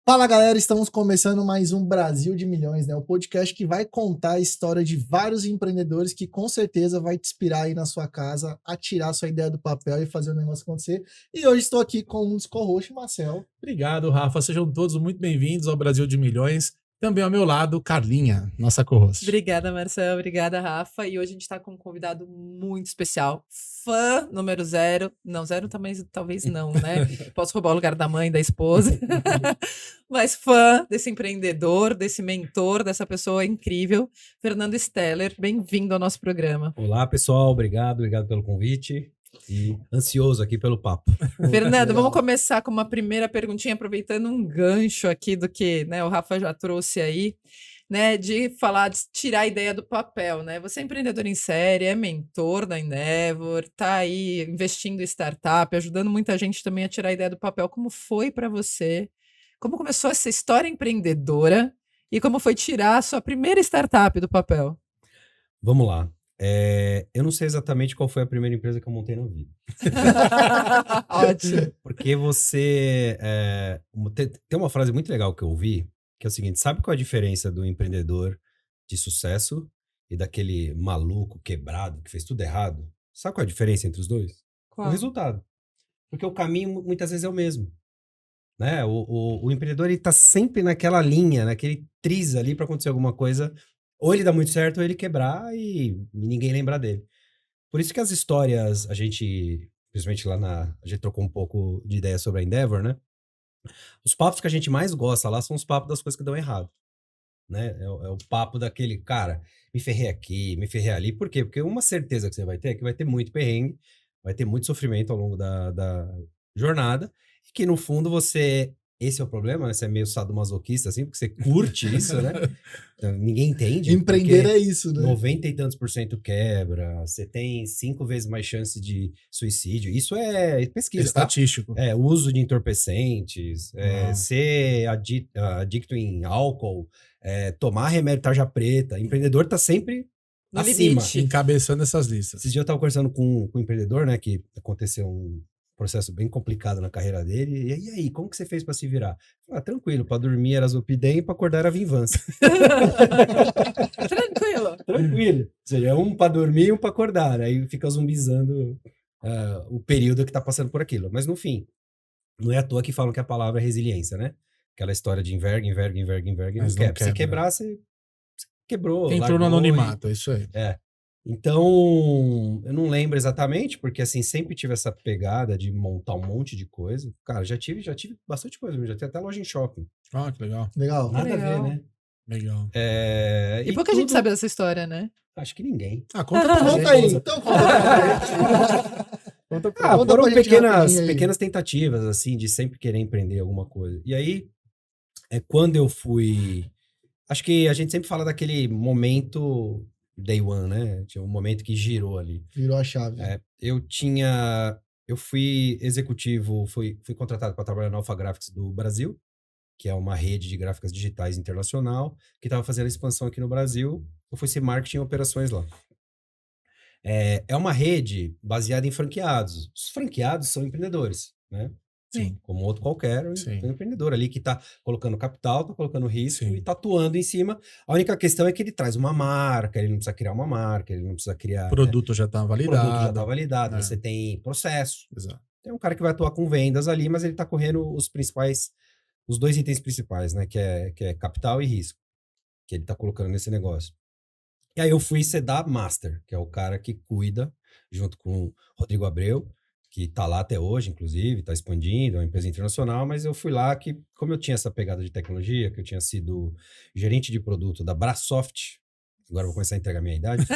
Fala galera, estamos começando mais um Brasil de Milhões, né? O podcast que vai contar a história de vários empreendedores que com certeza vai te inspirar aí na sua casa a tirar sua ideia do papel e fazer o negócio acontecer. E hoje estou aqui com um dos co-hosts, Marcel. Obrigado, Rafa. Sejam todos muito bem-vindos ao Brasil de Milhões. Também ao meu lado, Carlinha, nossa co-host. Obrigada, Marcel. Obrigada, Rafa. E hoje a gente está com um convidado muito especial. Fã número 0. Não, 0 também, talvez não, né? Posso roubar o lugar da mãe, da esposa. Mas fã desse empreendedor, desse mentor, dessa pessoa incrível. Fernando Steller, bem-vindo ao nosso programa. Olá, pessoal. Obrigado pelo convite. E ansioso aqui pelo papo. Fernando, vamos começar com uma primeira perguntinha, aproveitando um gancho aqui do que, né, o Rafa já trouxe aí, né, de falar, de tirar a ideia do papel, né? Você é empreendedor em série, é mentor da Endeavor, tá aí investindo em startup, ajudando muita gente também a tirar a ideia do papel. Como foi para você? Como começou essa história empreendedora e como foi tirar a sua primeira startup do papel? Vamos lá. Eu não sei exatamente qual foi a primeira empresa que eu montei na vida. Ótimo. Porque tem uma frase muito legal que eu ouvi, que é o seguinte: sabe qual é a diferença do empreendedor de sucesso e daquele maluco quebrado que fez tudo errado? Sabe qual é a diferença entre os dois? Qual? O resultado. Porque o caminho muitas vezes é o mesmo. Né? O empreendedor, ele tá sempre naquela linha, naquele triz ali para acontecer alguma coisa. Ou ele dá muito certo, ou ele quebrar e ninguém lembra dele. Por isso que as histórias, principalmente a gente trocou um pouco de ideia sobre a Endeavor, né? Os papos que a gente mais gosta lá são os papos das coisas que dão errado, né? É o papo daquele, cara, me ferrei aqui, me ferrei ali. Por quê? Porque uma certeza que você vai ter é que vai ter muito perrengue, vai ter muito sofrimento ao longo da jornada, e que no fundo esse é o problema, né? Você é meio sadomasoquista, assim, porque você curte isso, né? Então, ninguém entende. Empreender é isso, né? 90 e tantos % quebra, você tem 5 vezes mais chance de suicídio. Isso é pesquisa, Estatístico. tá? Uso de entorpecentes, ser adicto em álcool, tomar remédio tarja preta. Empreendedor tá sempre No acima. limite. Encabeçando essas listas. Esses dias eu tava conversando com um empreendedor, né, que aconteceu um processo bem complicado na carreira dele. E aí, como que você fez pra se virar? Tranquilo, pra dormir era Zolpidem e pra acordar era Vinvança. Tranquilo. Tranquilo. Ou seja, um pra dormir e um pra acordar. Aí fica zumbizando o período que tá passando por aquilo. Mas no fim, não é à toa que falam que a palavra é resiliência, né? Aquela história de enverga, Mas não não quebra. Se quebra. quebrar, você quebrou. Entrou no largou anonimato, é isso aí. Então, eu não lembro exatamente, porque assim, sempre tive essa pegada de montar um monte de coisa. Cara, já tive bastante coisa, já tive até loja em shopping. Ah, que legal. Legal. Nada a ver, legal. né? Legal. E pouca gente sabe dessa história, né? Acho que ninguém. Conta pra gente. Conta aí, então conta pra gente. Conta pra Conta Foram pra gente rapidinho aí. pequenas tentativas, assim, de sempre querer empreender alguma coisa. E aí, quando eu fui... Acho que a gente sempre fala daquele momento day one, né? Tinha um momento que girou ali. Virou a chave. Eu fui executivo, fui contratado para trabalhar na Alpha Graphics do Brasil, que é uma rede de gráficas digitais internacional, que estava fazendo expansão aqui no Brasil. Eu fui ser marketing e operações lá. É uma rede baseada em franqueados. Os franqueados são empreendedores, né? Sim. Como outro qualquer, Sim. um empreendedor ali que está colocando capital, está colocando risco Sim. e está atuando em cima. A única questão é que ele traz uma marca, ele não precisa criar uma marca, ele não precisa criar... O produto já tá O validado. produto já está validado, É. você tem processo. Exato. Tem um cara que vai atuar com vendas ali, mas ele está correndo os 2 itens principais, né? Que é capital e risco, que ele está colocando nesse negócio. E aí eu fui ser da Master, que é o cara que cuida, junto com o Rodrigo Abreu, que tá lá até hoje, inclusive, tá expandindo, é uma empresa internacional, mas eu fui lá que, como eu tinha essa pegada de tecnologia, que eu tinha sido gerente de produto da Brasoft, agora eu vou começar a entregar a minha idade.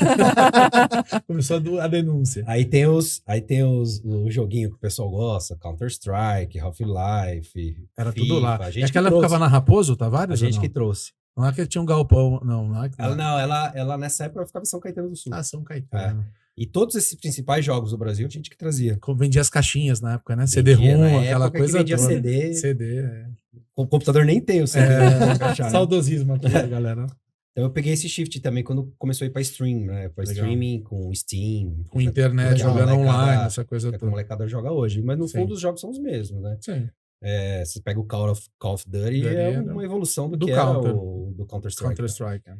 Começou a denúncia. Aí tem o joguinho que o pessoal gosta, Counter-Strike, Half-Life, Era FIFA, tudo lá. A E gente aquela que trouxe. ficava na Raposo, Tavares? A gente ou não? que trouxe. Não é que tinha um galpão, não é que Ela nessa época ficava em São Caetano do Sul. São Caetano. E todos esses principais jogos do Brasil, a gente que trazia. Vendia as caixinhas na época, né? Vendia, CD-ROM, na aquela época coisa que vendia toda. CD. CD, O computador nem tem o CD. pra encaixar, né? Saudosismo aqui, galera. Então eu peguei esse shift também quando começou a ir pra stream, né? Pra Legal. streaming, com Steam. Com internet, que a jogando molecada- online, essa coisa que a toda. molecada joga hoje. Mas no Sim. fundo os jogos são os mesmos, né? Sim. Você pega o Call of Duty, é uma evolução do que era do Counter-Strike. Counter-Strike.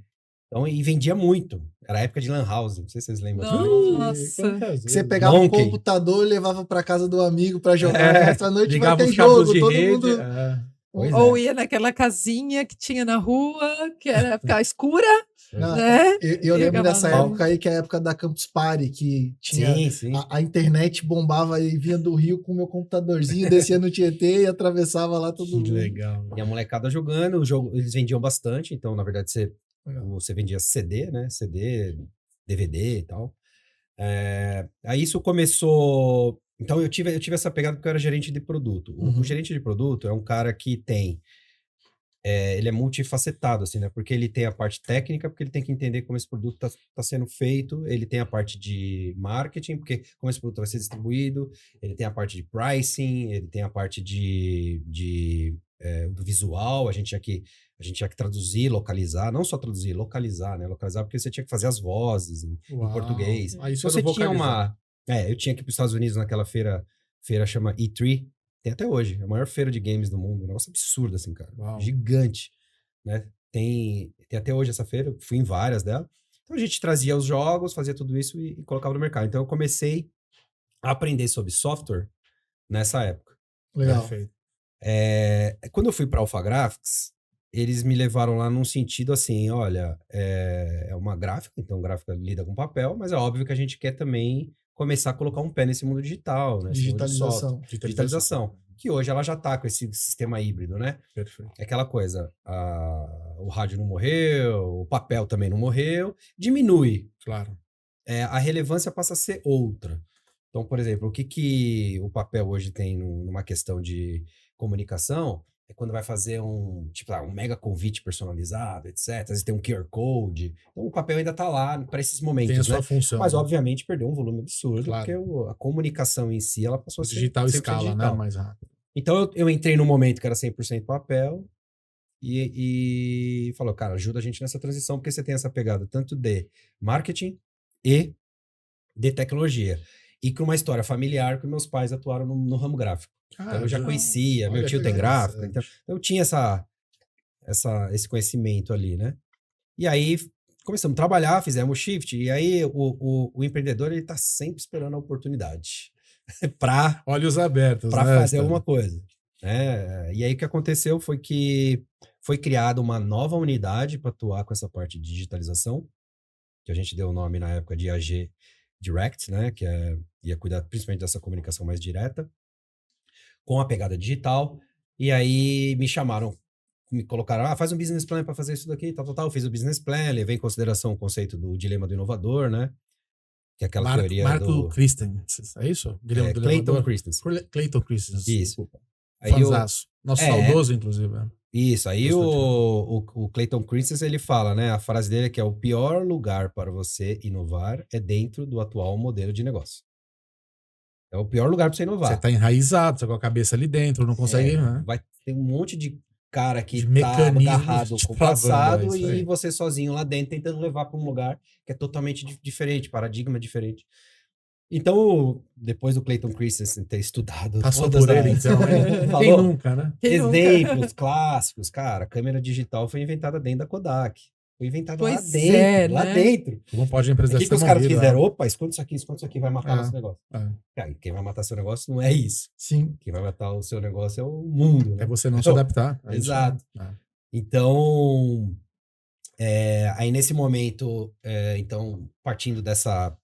Então, e vendia muito. Era a época de Lan House, não sei se vocês lembram. Nossa. Que você pegava o computador e levava pra casa do amigo pra jogar. Essa noite vai ter jogo, todo mundo... Ou ia naquela casinha que tinha na rua, que era ficar escura, né? Eu lembro dessa época aí, que é a época da Campus Party, que tinha sim. A internet bombava e vinha do Rio com o meu computadorzinho, descia no Tietê e atravessava lá todo mundo. Que legal. E a molecada jogando, o jogo, eles vendiam bastante, então, na verdade, você vendia CD, né? CD, DVD e tal. Aí isso começou... Então, eu tive essa pegada porque eu era gerente de produto. O gerente de produto é um cara que tem... ele é multifacetado, assim, né? Porque ele tem a parte técnica, porque ele tem que entender como esse produto tá sendo feito. Ele tem a parte de marketing, porque como esse produto vai ser distribuído. Ele tem a parte de pricing, ele tem a parte do visual. A gente tinha que traduzir, localizar. Não só traduzir, localizar, né? Localizar porque você tinha que fazer as vozes em português. Aí você tinha eu tinha que ir para os Estados Unidos naquela feira chama E3. Tem até hoje, é a maior feira de games do mundo. Um negócio absurdo, assim, cara. Uau. Gigante, né? Tem até hoje essa feira, fui em várias dela. Então a gente trazia os jogos, fazia tudo isso e colocava no mercado. Então eu comecei a aprender sobre software nessa época. Legal. Perfeito. Quando eu fui para Alpha Graphics, eles me levaram lá num sentido assim, olha, é uma gráfica, então gráfica lida com papel, mas é óbvio que a gente quer também começar a colocar um pé nesse mundo digital, né? Digitalização. Que hoje ela já tá com esse sistema híbrido, né? Perfeito. É aquela coisa, o rádio não morreu, o papel também não morreu, diminui. Claro. A relevância passa a ser outra. Então, por exemplo, o que o papel hoje tem numa questão de comunicação é quando vai fazer um mega convite personalizado, etc. Às vezes tem um QR Code. Então, o papel ainda tá lá para esses momentos, tem a sua né? função. Mas, obviamente, perdeu um volume absurdo, claro. Porque a comunicação em si, ela passou a ser digital escala, digital. né? Mais rápido. Então, eu entrei num momento que era 100% papel e falou, cara, ajuda a gente nessa transição, porque você tem essa pegada tanto de marketing e de tecnologia. E com uma história familiar que meus pais atuaram no ramo gráfico. Então eu já conhecia, meu tio tem gráfico, então eu tinha esse conhecimento ali, né? E aí começamos a trabalhar, fizemos shift, e aí o empreendedor, ele tá sempre esperando a oportunidade para olhos abertos, para fazer alguma coisa. E aí o que aconteceu foi que foi criada uma nova unidade para atuar com essa parte de digitalização, que a gente deu o nome na época de AG Direct, né? Que ia cuidar principalmente dessa comunicação mais direta, com a pegada digital. E aí me chamaram, me colocaram, faz um business plan para fazer isso daqui, tal. Eu fiz o business plan, levei em consideração o conceito do dilema do inovador, né? Que é aquela teoria Marco Christensen, é isso? Clayton Christensen. Clayton Christensen. Isso. Fanzaço. Nosso saudoso, inclusive. Isso, aí o Clayton Christensen, ele fala, né, a frase dele é que o pior lugar para você inovar é dentro do atual modelo de negócio. É o pior lugar para você inovar. Você tá enraizado, você tá com a cabeça ali dentro, não consegue... né? Vai ter um monte de cara que de tá agarrado com o passado e e você sozinho lá dentro tentando levar para um lugar que é totalmente diferente, paradigma diferente. Então, depois do Clayton Christensen ter estudado... Passou por ele, então. Quem nunca, né? Exemplos clássicos. Cara, a câmera digital foi inventada dentro da Kodak. Foi inventada lá dentro. Não pode a empresa O que os caras fizeram? Opa, esconde isso aqui, vai matar nosso negócio. Cara, quem vai matar seu negócio não é isso. Sim. Quem vai matar o seu negócio é o mundo. Né? É você não se adaptar. Exato. Então, aí nesse momento, então, partindo dessa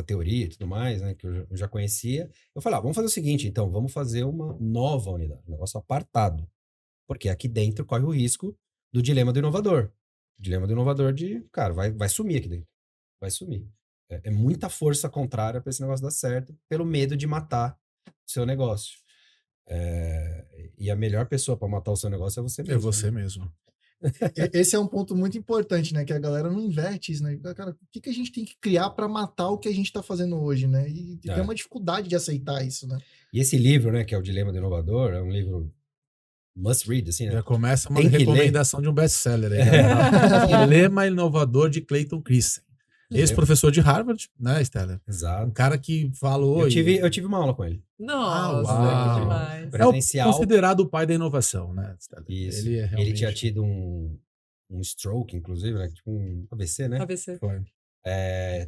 teoria e tudo mais, né, que eu já conhecia, eu falei, vamos fazer o seguinte, então, vamos fazer uma nova unidade, um negócio apartado, porque aqui dentro corre o risco do dilema do inovador. O dilema do inovador cara, vai sumir aqui dentro, vai sumir. É muita força contrária para esse negócio dar certo, pelo medo de matar o seu negócio. E a melhor pessoa para matar o seu negócio é você mesmo. É você mesmo. Esse é um ponto muito importante, né? Que a galera não inverte isso, né? Cara, o que a gente tem que criar para matar o que a gente tá fazendo hoje, né? E tem uma dificuldade de aceitar isso, né? E esse livro, né, que é o Dilema do Inovador, é um livro must read, assim, né? Já começa uma recomendação de um best-seller aí. Dilema Inovador de Clayton Christensen. Ex-professor de Harvard, né, Steller? Um Exato. cara que falou... Eu tive uma aula com ele. Nossa, uau. que demais. É o Presencial. considerado o pai da inovação, né, Steller? Isso. Ele, é realmente... Ele tinha tido um stroke, inclusive, né? Tipo um AVC, né? AVC. Foi.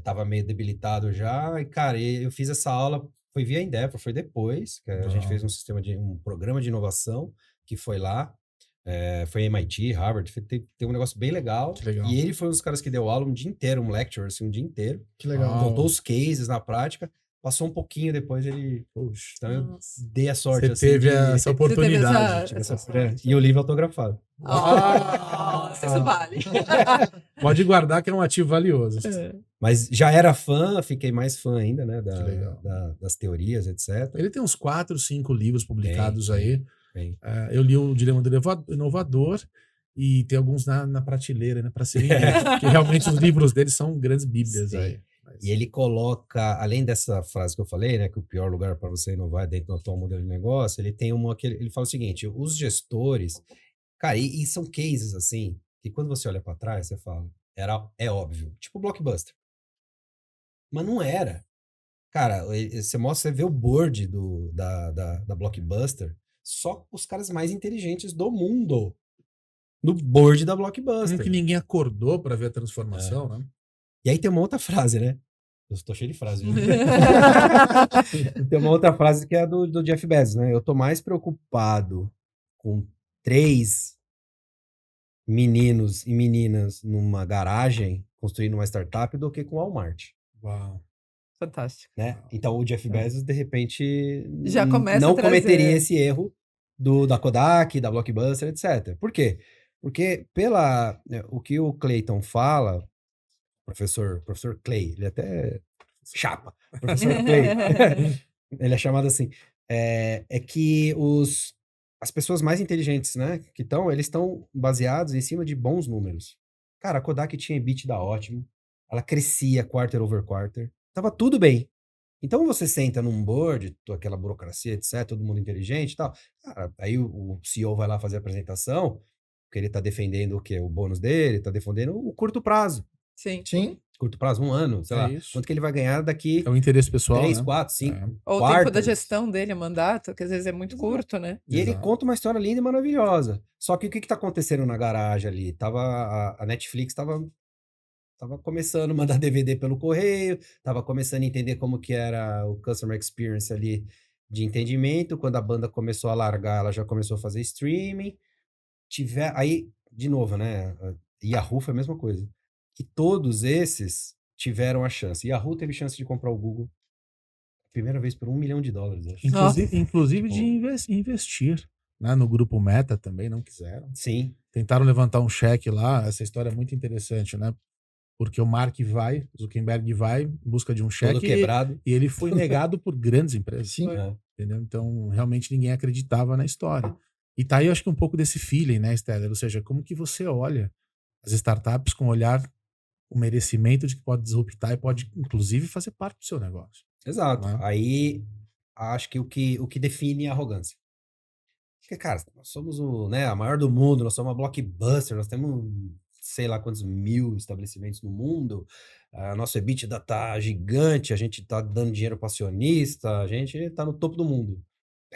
Tava meio debilitado já. E, cara, eu fiz essa aula, foi via Endeavor, foi depois, que a gente fez um programa de inovação, que foi lá. Foi MIT, Harvard, tem um negócio bem legal. Que legal. E ele foi um dos caras que deu aula um dia inteiro, um lecture, assim, um dia inteiro. Que legal. Uau. Contou os cases na prática. Passou um pouquinho depois, ele... Puxa. Então eu Nossa. dei a sorte, Você assim, teve de... essa oportunidade. tive essa essa- sorte. E o livro autografado. Nossa, isso vale. Pode guardar que é um ativo valioso. Mas já era fã, fiquei mais fã ainda, né? Que legal. Das teorias, etc. Ele tem uns 4, 5 livros publicados Tem, aí. Tem. Eu li o Dilema do Inovador e tem alguns na prateleira, né, para serem lidos, porque realmente os livros dele são grandes bíblias Sim. aí. Mas- E ele coloca, além dessa frase que eu falei, né? Que o pior lugar para você inovar é dentro do atual modelo de negócio, ele tem uma que ele fala o seguinte: os gestores, cara, e são cases assim, que quando você olha para trás, você fala, é óbvio, tipo Blockbuster. Mas não era. Cara, você vê o board da Blockbuster, só os caras mais inteligentes do mundo. No board da Como Blockbuster. que ninguém acordou para ver a transformação, né? E aí tem uma outra frase, né? Eu tô cheio de frase. Viu? Tem uma outra frase que é a do Jeff Bezos, né? Eu tô mais preocupado com 3 meninos e meninas numa garagem construindo uma startup do que com o Walmart, Uau. Fantástico. né? Então o Jeff Bezos, de repente, Já começa não a trazer- cometeria esse erro da Kodak, da Blockbuster, etc. Por quê? Porque o que o Clayton fala, professor Clay, ele até chapa, professor Clay, ele é chamado assim, é que as pessoas mais inteligentes, né, eles estão baseados em cima de bons números. Cara, a Kodak tinha EBITDA ótimo, ela crescia quarter over quarter, tava tudo bem. Então você senta num board, aquela burocracia, etc, todo mundo inteligente e tal, cara, aí o CEO vai lá fazer a apresentação, porque ele tá defendendo o quê? O bônus dele, tá defendendo o curto prazo. Sim. Sim. Curto prazo, 1 ano, sei É lá. isso. Quanto que ele vai ganhar daqui É o interesse pessoal, 3, né? 4, 5 É. Ou o tempo da quarters. gestão dele, o mandato, que às vezes é muito curto, né? E ele Exato. conta uma história linda e maravilhosa. Só que o que tá acontecendo na garagem ali? A Netflix tava começando a mandar DVD pelo correio, tava começando a entender como que era o customer experience ali de entendimento. Quando a banda começou a largar, ela já começou a fazer streaming. Aí, de novo, né? A Yahoo foi a mesma coisa. E todos esses tiveram a chance. Yahoo teve chance de comprar o Google primeira vez por $1 milhão, acho. Inclusive de investir, né? No grupo Meta também não quiseram. Sim. Tentaram levantar um cheque lá, essa história é muito interessante, né? Porque o Zuckerberg vai em busca de um Todo cheque quebrado. e ele foi negado por grandes empresas. Sim. É. Entendeu? Então, realmente ninguém acreditava na história. E tá aí, eu acho que um pouco desse feeling, né, Steller? Ou seja, como que você olha as startups com o olhar, o merecimento de que pode disruptar e pode, inclusive, fazer parte do seu negócio. Exato. Né? Aí, acho que o que define a arrogância. Porque, cara, nós somos a maior do mundo, nós somos uma blockbuster, nós temos sei lá quantos 1000 estabelecimentos no mundo, a nossa EBITDA tá gigante, a gente tá dando dinheiro para acionista, a gente tá no topo do mundo.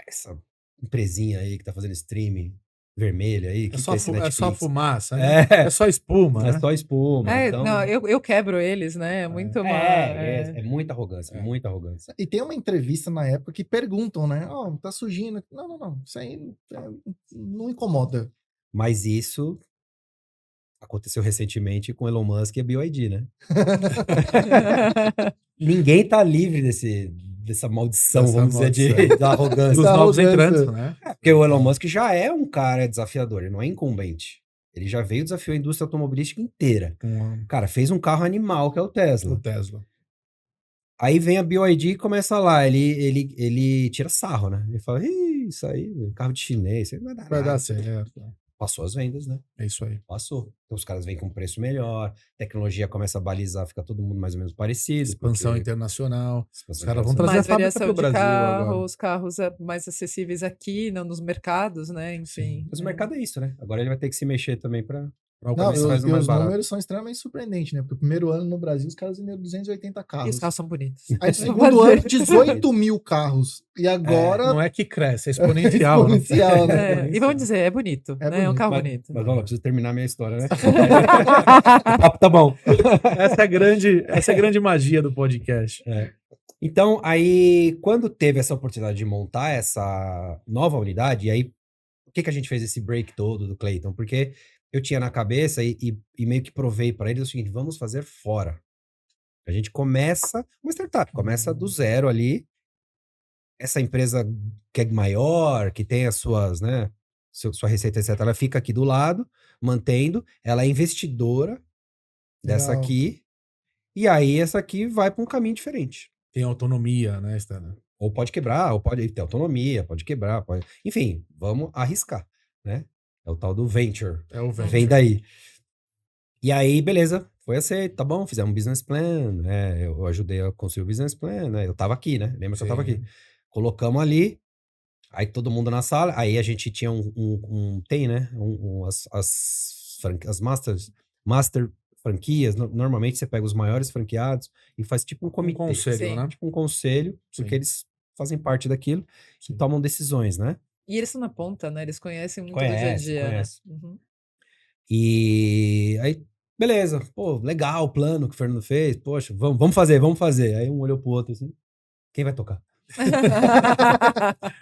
Essa empresinha aí que tá fazendo streaming vermelha aí, que é esse É só Netflix? fumaça, né? É só espuma, né? É só espuma. Então, Não, eu quebro eles, né? É muito uma. é muita arrogância, muita arrogância. E tem uma entrevista na época que perguntam, né? Ó, tá surgindo. Não. Isso aí não incomoda. Mas isso aconteceu recentemente com Elon Musk e a BYD, né? Ninguém tá livre dessa maldição, Dessa vamos dizer, maldição. da arrogância. Dos Essa novos arrogância. entrantes, né? Porque o Elon Musk já é um cara desafiador, ele não é incumbente. Ele já veio desafiar a indústria automobilística inteira. Com Cara, fez um carro animal que é o Tesla. o Tesla. Aí vem a BYD e começa lá, ele tira sarro, né? Ele fala, "Ih, isso aí, carro de chinês, isso aí não vai dar Vai nada." dar certo. Passou as vendas, né? É isso aí. Passou. Então os caras vêm com um preço melhor, tecnologia começa a balizar, fica todo mundo mais ou menos parecido. Expansão porque- internacional. expansão Os caras vão internacional. trazer a Mais fábrica variação pro de Brasil carro, agora. os carros mais acessíveis aqui, não nos mercados, né? Enfim. Mas o mercado é isso, né? Agora ele vai ter que se mexer também para Pra Não, alcançar. faz e o mais os barato. números são extremamente surpreendentes, né? Porque o primeiro ano no Brasil os caras venderam 280 E os carros. carros são bonitos. Aí no segundo ano, 18 mil carros. E agora Não é que cresce, é exponencial. né? exponencial, né? E vamos dizer, é bonito, É né? É um bonito. carro Mas, bonito. mas vamos lá, preciso terminar minha história, né? O papo tá bom. Essa é a grande magia do podcast. Então, aí, quando teve essa oportunidade de montar essa nova unidade, e aí, por que a gente fez esse break todo do Clayton? Porque eu tinha na cabeça e meio que provei para eles o seguinte, vamos fazer fora. A gente começa uma startup, começa do zero ali. Essa empresa que é maior, que tem as suas, né, sua receita, etc., ela fica aqui do lado, mantendo, ela é investidora dessa Legal. aqui, e aí essa aqui vai para um caminho diferente. Tem autonomia, né, Stana? Ou pode quebrar, ou pode ter autonomia, pode quebrar, pode... Enfim, vamos arriscar, né? É o tal do venture. É o Vem venture. daí. E aí, beleza, foi aceito, tá bom, fizemos um business plan, né? Eu ajudei a construir o business plan, né? Eu tava aqui, né? Lembra que eu tava aqui? Colocamos ali, aí todo mundo na sala, aí a gente tinha tem, né? As master franquias, normalmente você pega os maiores franqueados e faz tipo um Um comitê. conselho, Sim. né? Tipo um conselho, porque Sim. eles fazem parte daquilo e Sim. tomam decisões, né? E eles estão na ponta, né? Eles conhecem muito do dia a dia, Conhece. né? Uhum. E aí, beleza, pô, legal o plano que o Fernando fez, poxa, vamos fazer. Aí um olhou pro outro assim, quem vai tocar?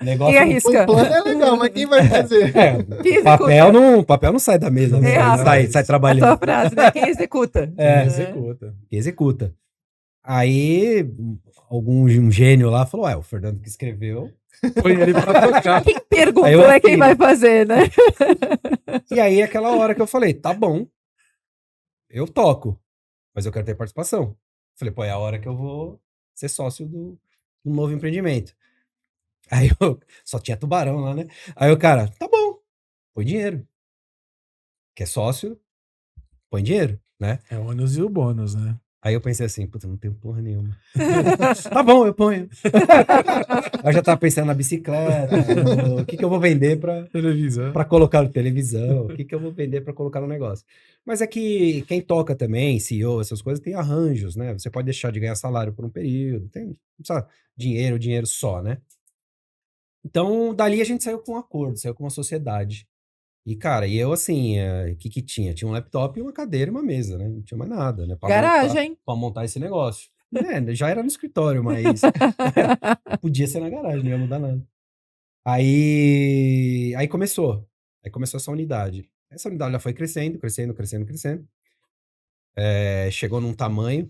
Negócio Quem arrisca? O plano é legal, mas quem vai fazer? Quem executa? papel não sai da mesa, né? Errado. Sai A tua trabalhando. frase, né? Quem executa? É. Executa. Executa. Aí, um gênio lá falou, o Fernando que escreveu. Põe ele pra tocar. Quem Aí perguntou eu é quem assino. vai fazer, né? E aí, aquela hora que eu falei, tá bom, eu toco, mas eu quero ter participação. Falei, pô, é a hora que eu vou ser sócio do novo empreendimento. Aí eu, só tinha tubarão lá, né? Aí o cara, tá bom, põe dinheiro. Quer sócio? Põe dinheiro, né? É o ônus e o bônus, né? Aí eu pensei assim, puta, não tenho porra nenhuma. Tá bom, eu ponho. Aí eu já tava pensando na bicicleta, o que eu vou vender Televisão. pra colocar na televisão, o que eu vou vender pra colocar no negócio. Mas é que quem toca também, CEO, essas coisas, tem arranjos, né? Você pode deixar de ganhar salário por um período, não precisa dinheiro só, né? Então, dali a gente saiu com um acordo, saiu com uma sociedade. E, cara, eu assim, o que tinha? Tinha um laptop, uma cadeira e uma mesa, né? Não tinha mais nada, né? Garagem. Pra montar esse negócio. Já era no escritório, mas podia ser na garagem, não ia mudar nada. Aí começou. Aí começou essa unidade. Essa unidade já foi crescendo. Chegou num tamanho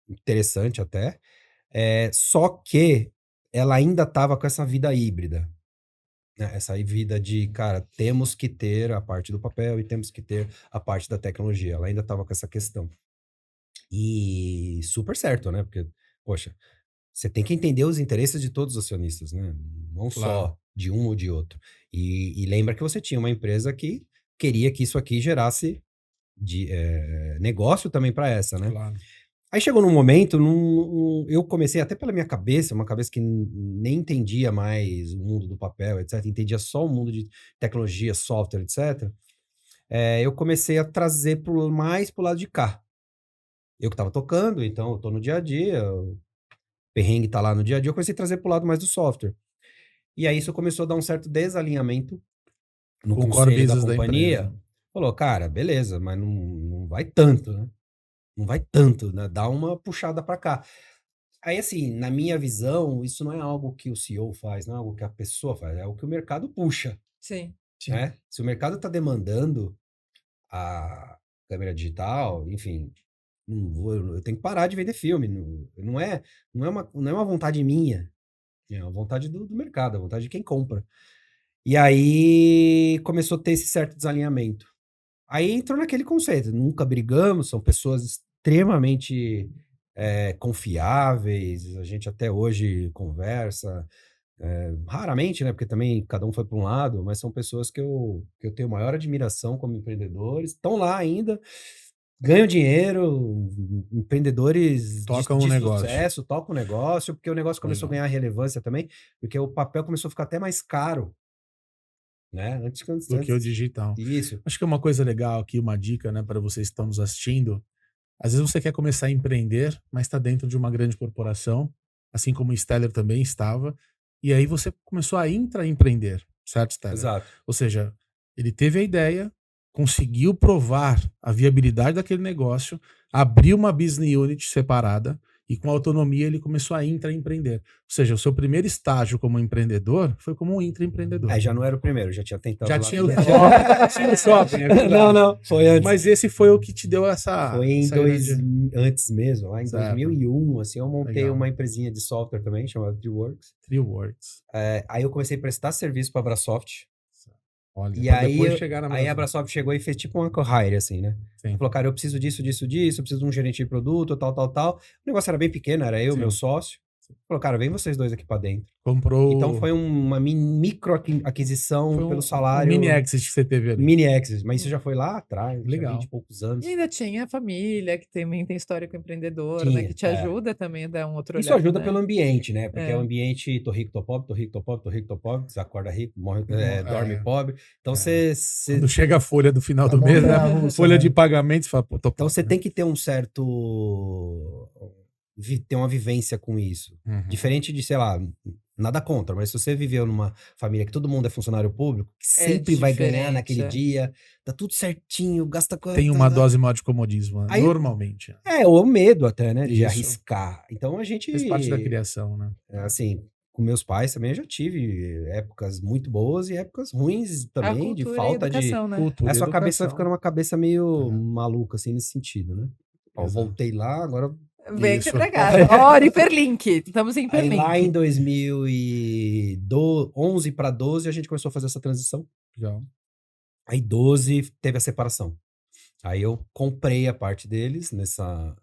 interessante até. Só que ela ainda estava com essa vida híbrida. Né? Essa vida de, cara, temos que ter a parte do papel e temos que ter a parte da tecnologia. Ela ainda estava com essa questão. E super certo, né? Porque, poxa, você tem que entender os interesses de todos os acionistas, né? Não só de um ou de outro. E lembra que você tinha uma empresa que queria que isso aqui gerasse negócio também para essa, né? Claro. Aí chegou num momento, eu comecei até pela minha cabeça, uma cabeça que nem entendia mais o mundo do papel, etc. Entendia só o mundo de tecnologia, software, etc. Eu comecei a trazer mais pro lado de cá. Eu que tava tocando, então eu tô no dia a dia, o perrengue tá lá no dia a dia, eu comecei a trazer pro lado mais do software. E aí isso começou a dar um certo desalinhamento no Com o core conselho da business da companhia. empresa. Falou, cara, beleza, mas não vai tanto, né? Não vai tanto, né? Dá uma puxada pra cá. Aí, assim, na minha visão, isso não é algo que o CEO faz, não é algo que a pessoa faz, é algo que o mercado puxa, Sim. né? Se o mercado tá demandando a câmera digital, enfim, eu tenho que parar de vender filme. Não é uma vontade minha, é uma vontade do mercado, é a vontade de quem compra. E aí começou a ter esse certo desalinhamento. Aí entrou naquele conceito, nunca brigamos, são pessoas extremamente confiáveis, a gente até hoje conversa, raramente, né, porque também cada um foi para um lado, mas são pessoas que eu tenho maior admiração como empreendedores, estão lá ainda, ganham dinheiro, empreendedores Tocam de um negócio. sucesso, tocam o negócio, porque o negócio começou a Legal. ganhar relevância também, porque o papel começou a ficar até mais caro. né? do que o digital. Isso. Acho que é uma coisa legal aqui, uma dica, né, para vocês que estão nos assistindo. Às vezes você quer começar a empreender, mas está dentro de uma grande corporação, assim como o Steller também estava, e aí você começou a intraempreender, certo, Steller? Exato. Ou seja, ele teve a ideia, conseguiu provar a viabilidade daquele negócio, abriu uma business unit separada e com autonomia ele começou a intraempreender. Ou seja, o seu primeiro estágio como empreendedor foi como um intraempreendedor. Aí já não era o primeiro, já tinha tentado Já lá tinha o dentro. tinha o shopping, é verdade. Não, foi antes. Mas esse foi o que te deu essa... Foi em essa grande- antes mesmo, lá em Certo. 2001, assim, eu montei Legal. uma empresinha de software também, chamada Treeworks. Treeworks. Aí eu comecei a prestar serviço para a Abrasoft. Olha, E pra aí, depois chegar na aí a Brasil. Abrasoft chegou e fez tipo uma co-hire, assim, né? Sim. Falou, cara, eu preciso disso, eu preciso de um gerente de produto, tal. O negócio era bem pequeno, era eu, Sim. meu sócio. Falou, cara, vem vocês dois aqui pra dentro. Comprou... Então foi uma micro aquisição foi pelo salário. mini exit que você teve ali. Mini exit, mas isso já foi lá atrás, Legal. tinha 20 e poucos anos. E ainda tinha a família, que também tem histórico empreendedor, Tinha, né? Que te é. ajuda também a dar um outro Isso olhar. ajuda né? pelo ambiente, né? Porque É. o ambiente, tô rico, tô pobre, tô rico, tô pobre, tô rico, tô pobre, você acorda rico, morre, dorme pobre. Então você Quando chega a folha do final do A mês, né? montanha-russa, Folha né? de pagamento, você fala, pô, tô Então você pobre, tem que ter um certo... ter uma vivência com isso. né? Uhum. Diferente de, sei lá, nada contra, mas se você viveu numa família que todo mundo é funcionário público, que É sempre vai ganhar diferente, naquele é. dia, tá tudo certinho, gasta quanto... Tem uma dose maior de comodismo, né? Aí- normalmente. ou medo até, né? De Isso. arriscar. Então a gente... Faz parte da criação, né? Assim, com meus pais também eu já tive épocas muito boas e épocas ruins A também, de cultura e a falta de... educação, né? Cultura A e sua cabeça vai educação. ficando uma cabeça meio É. maluca, assim, nesse sentido, né? Ó, eu Exato. voltei lá, agora... Vem Isso. que entregar. Ó, Hiperlink. Estamos em Aí Hiperlink. lá em 2011 para 12 a gente começou a fazer essa transição. Legal. Aí 12 teve a separação. Aí eu comprei a parte deles nessa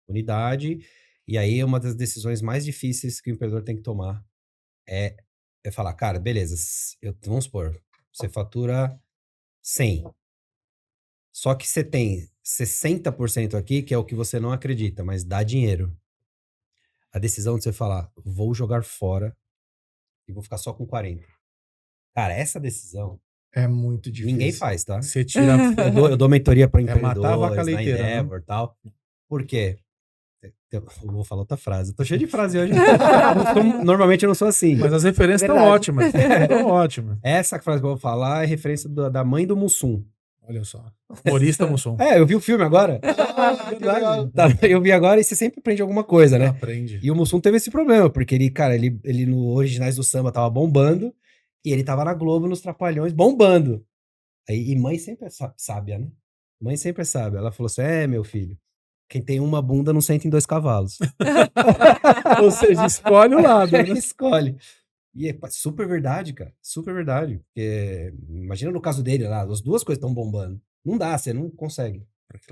unidade. E aí uma das decisões mais difíceis que o empreendedor tem que tomar é falar, cara, beleza, vamos supor, você fatura 100. Só que você tem 60% aqui, que é o que você não acredita, mas dá dinheiro. A decisão de você falar, vou jogar fora e vou ficar só com 40. Cara, essa decisão É muito difícil. ninguém faz, tá? Você tira... Eu dou mentoria para matar a vaca empreendedores, na leiteira, né? Endeavor e tal. Por quê? Eu vou falar outra frase. Eu tô cheio de frase hoje. Normalmente eu não sou assim. Mas as referências estão Verdade. ótimas. Estão ótimas. Essa frase que eu vou falar é referência da mãe do Mussum. Olha só. Humorista Mussum. Eu vi o filme agora. Ah, que legal. Tá, eu vi agora e você sempre aprende alguma coisa, né? Aprende. E o Mussum teve esse problema, porque ele, cara, ele no Originais do Samba tava bombando e ele tava na Globo nos Trapalhões bombando. Aí, e mãe sempre é sábia, né? Mãe sempre é sábia. Ela falou assim: meu filho, quem tem uma bunda não senta em 2 cavalos. Ou seja, escolhe o lado, né? Escolhe. E é super verdade, cara. Super verdade. Porque, imagina no caso dele lá, as duas coisas estão bombando. Não dá, você não consegue.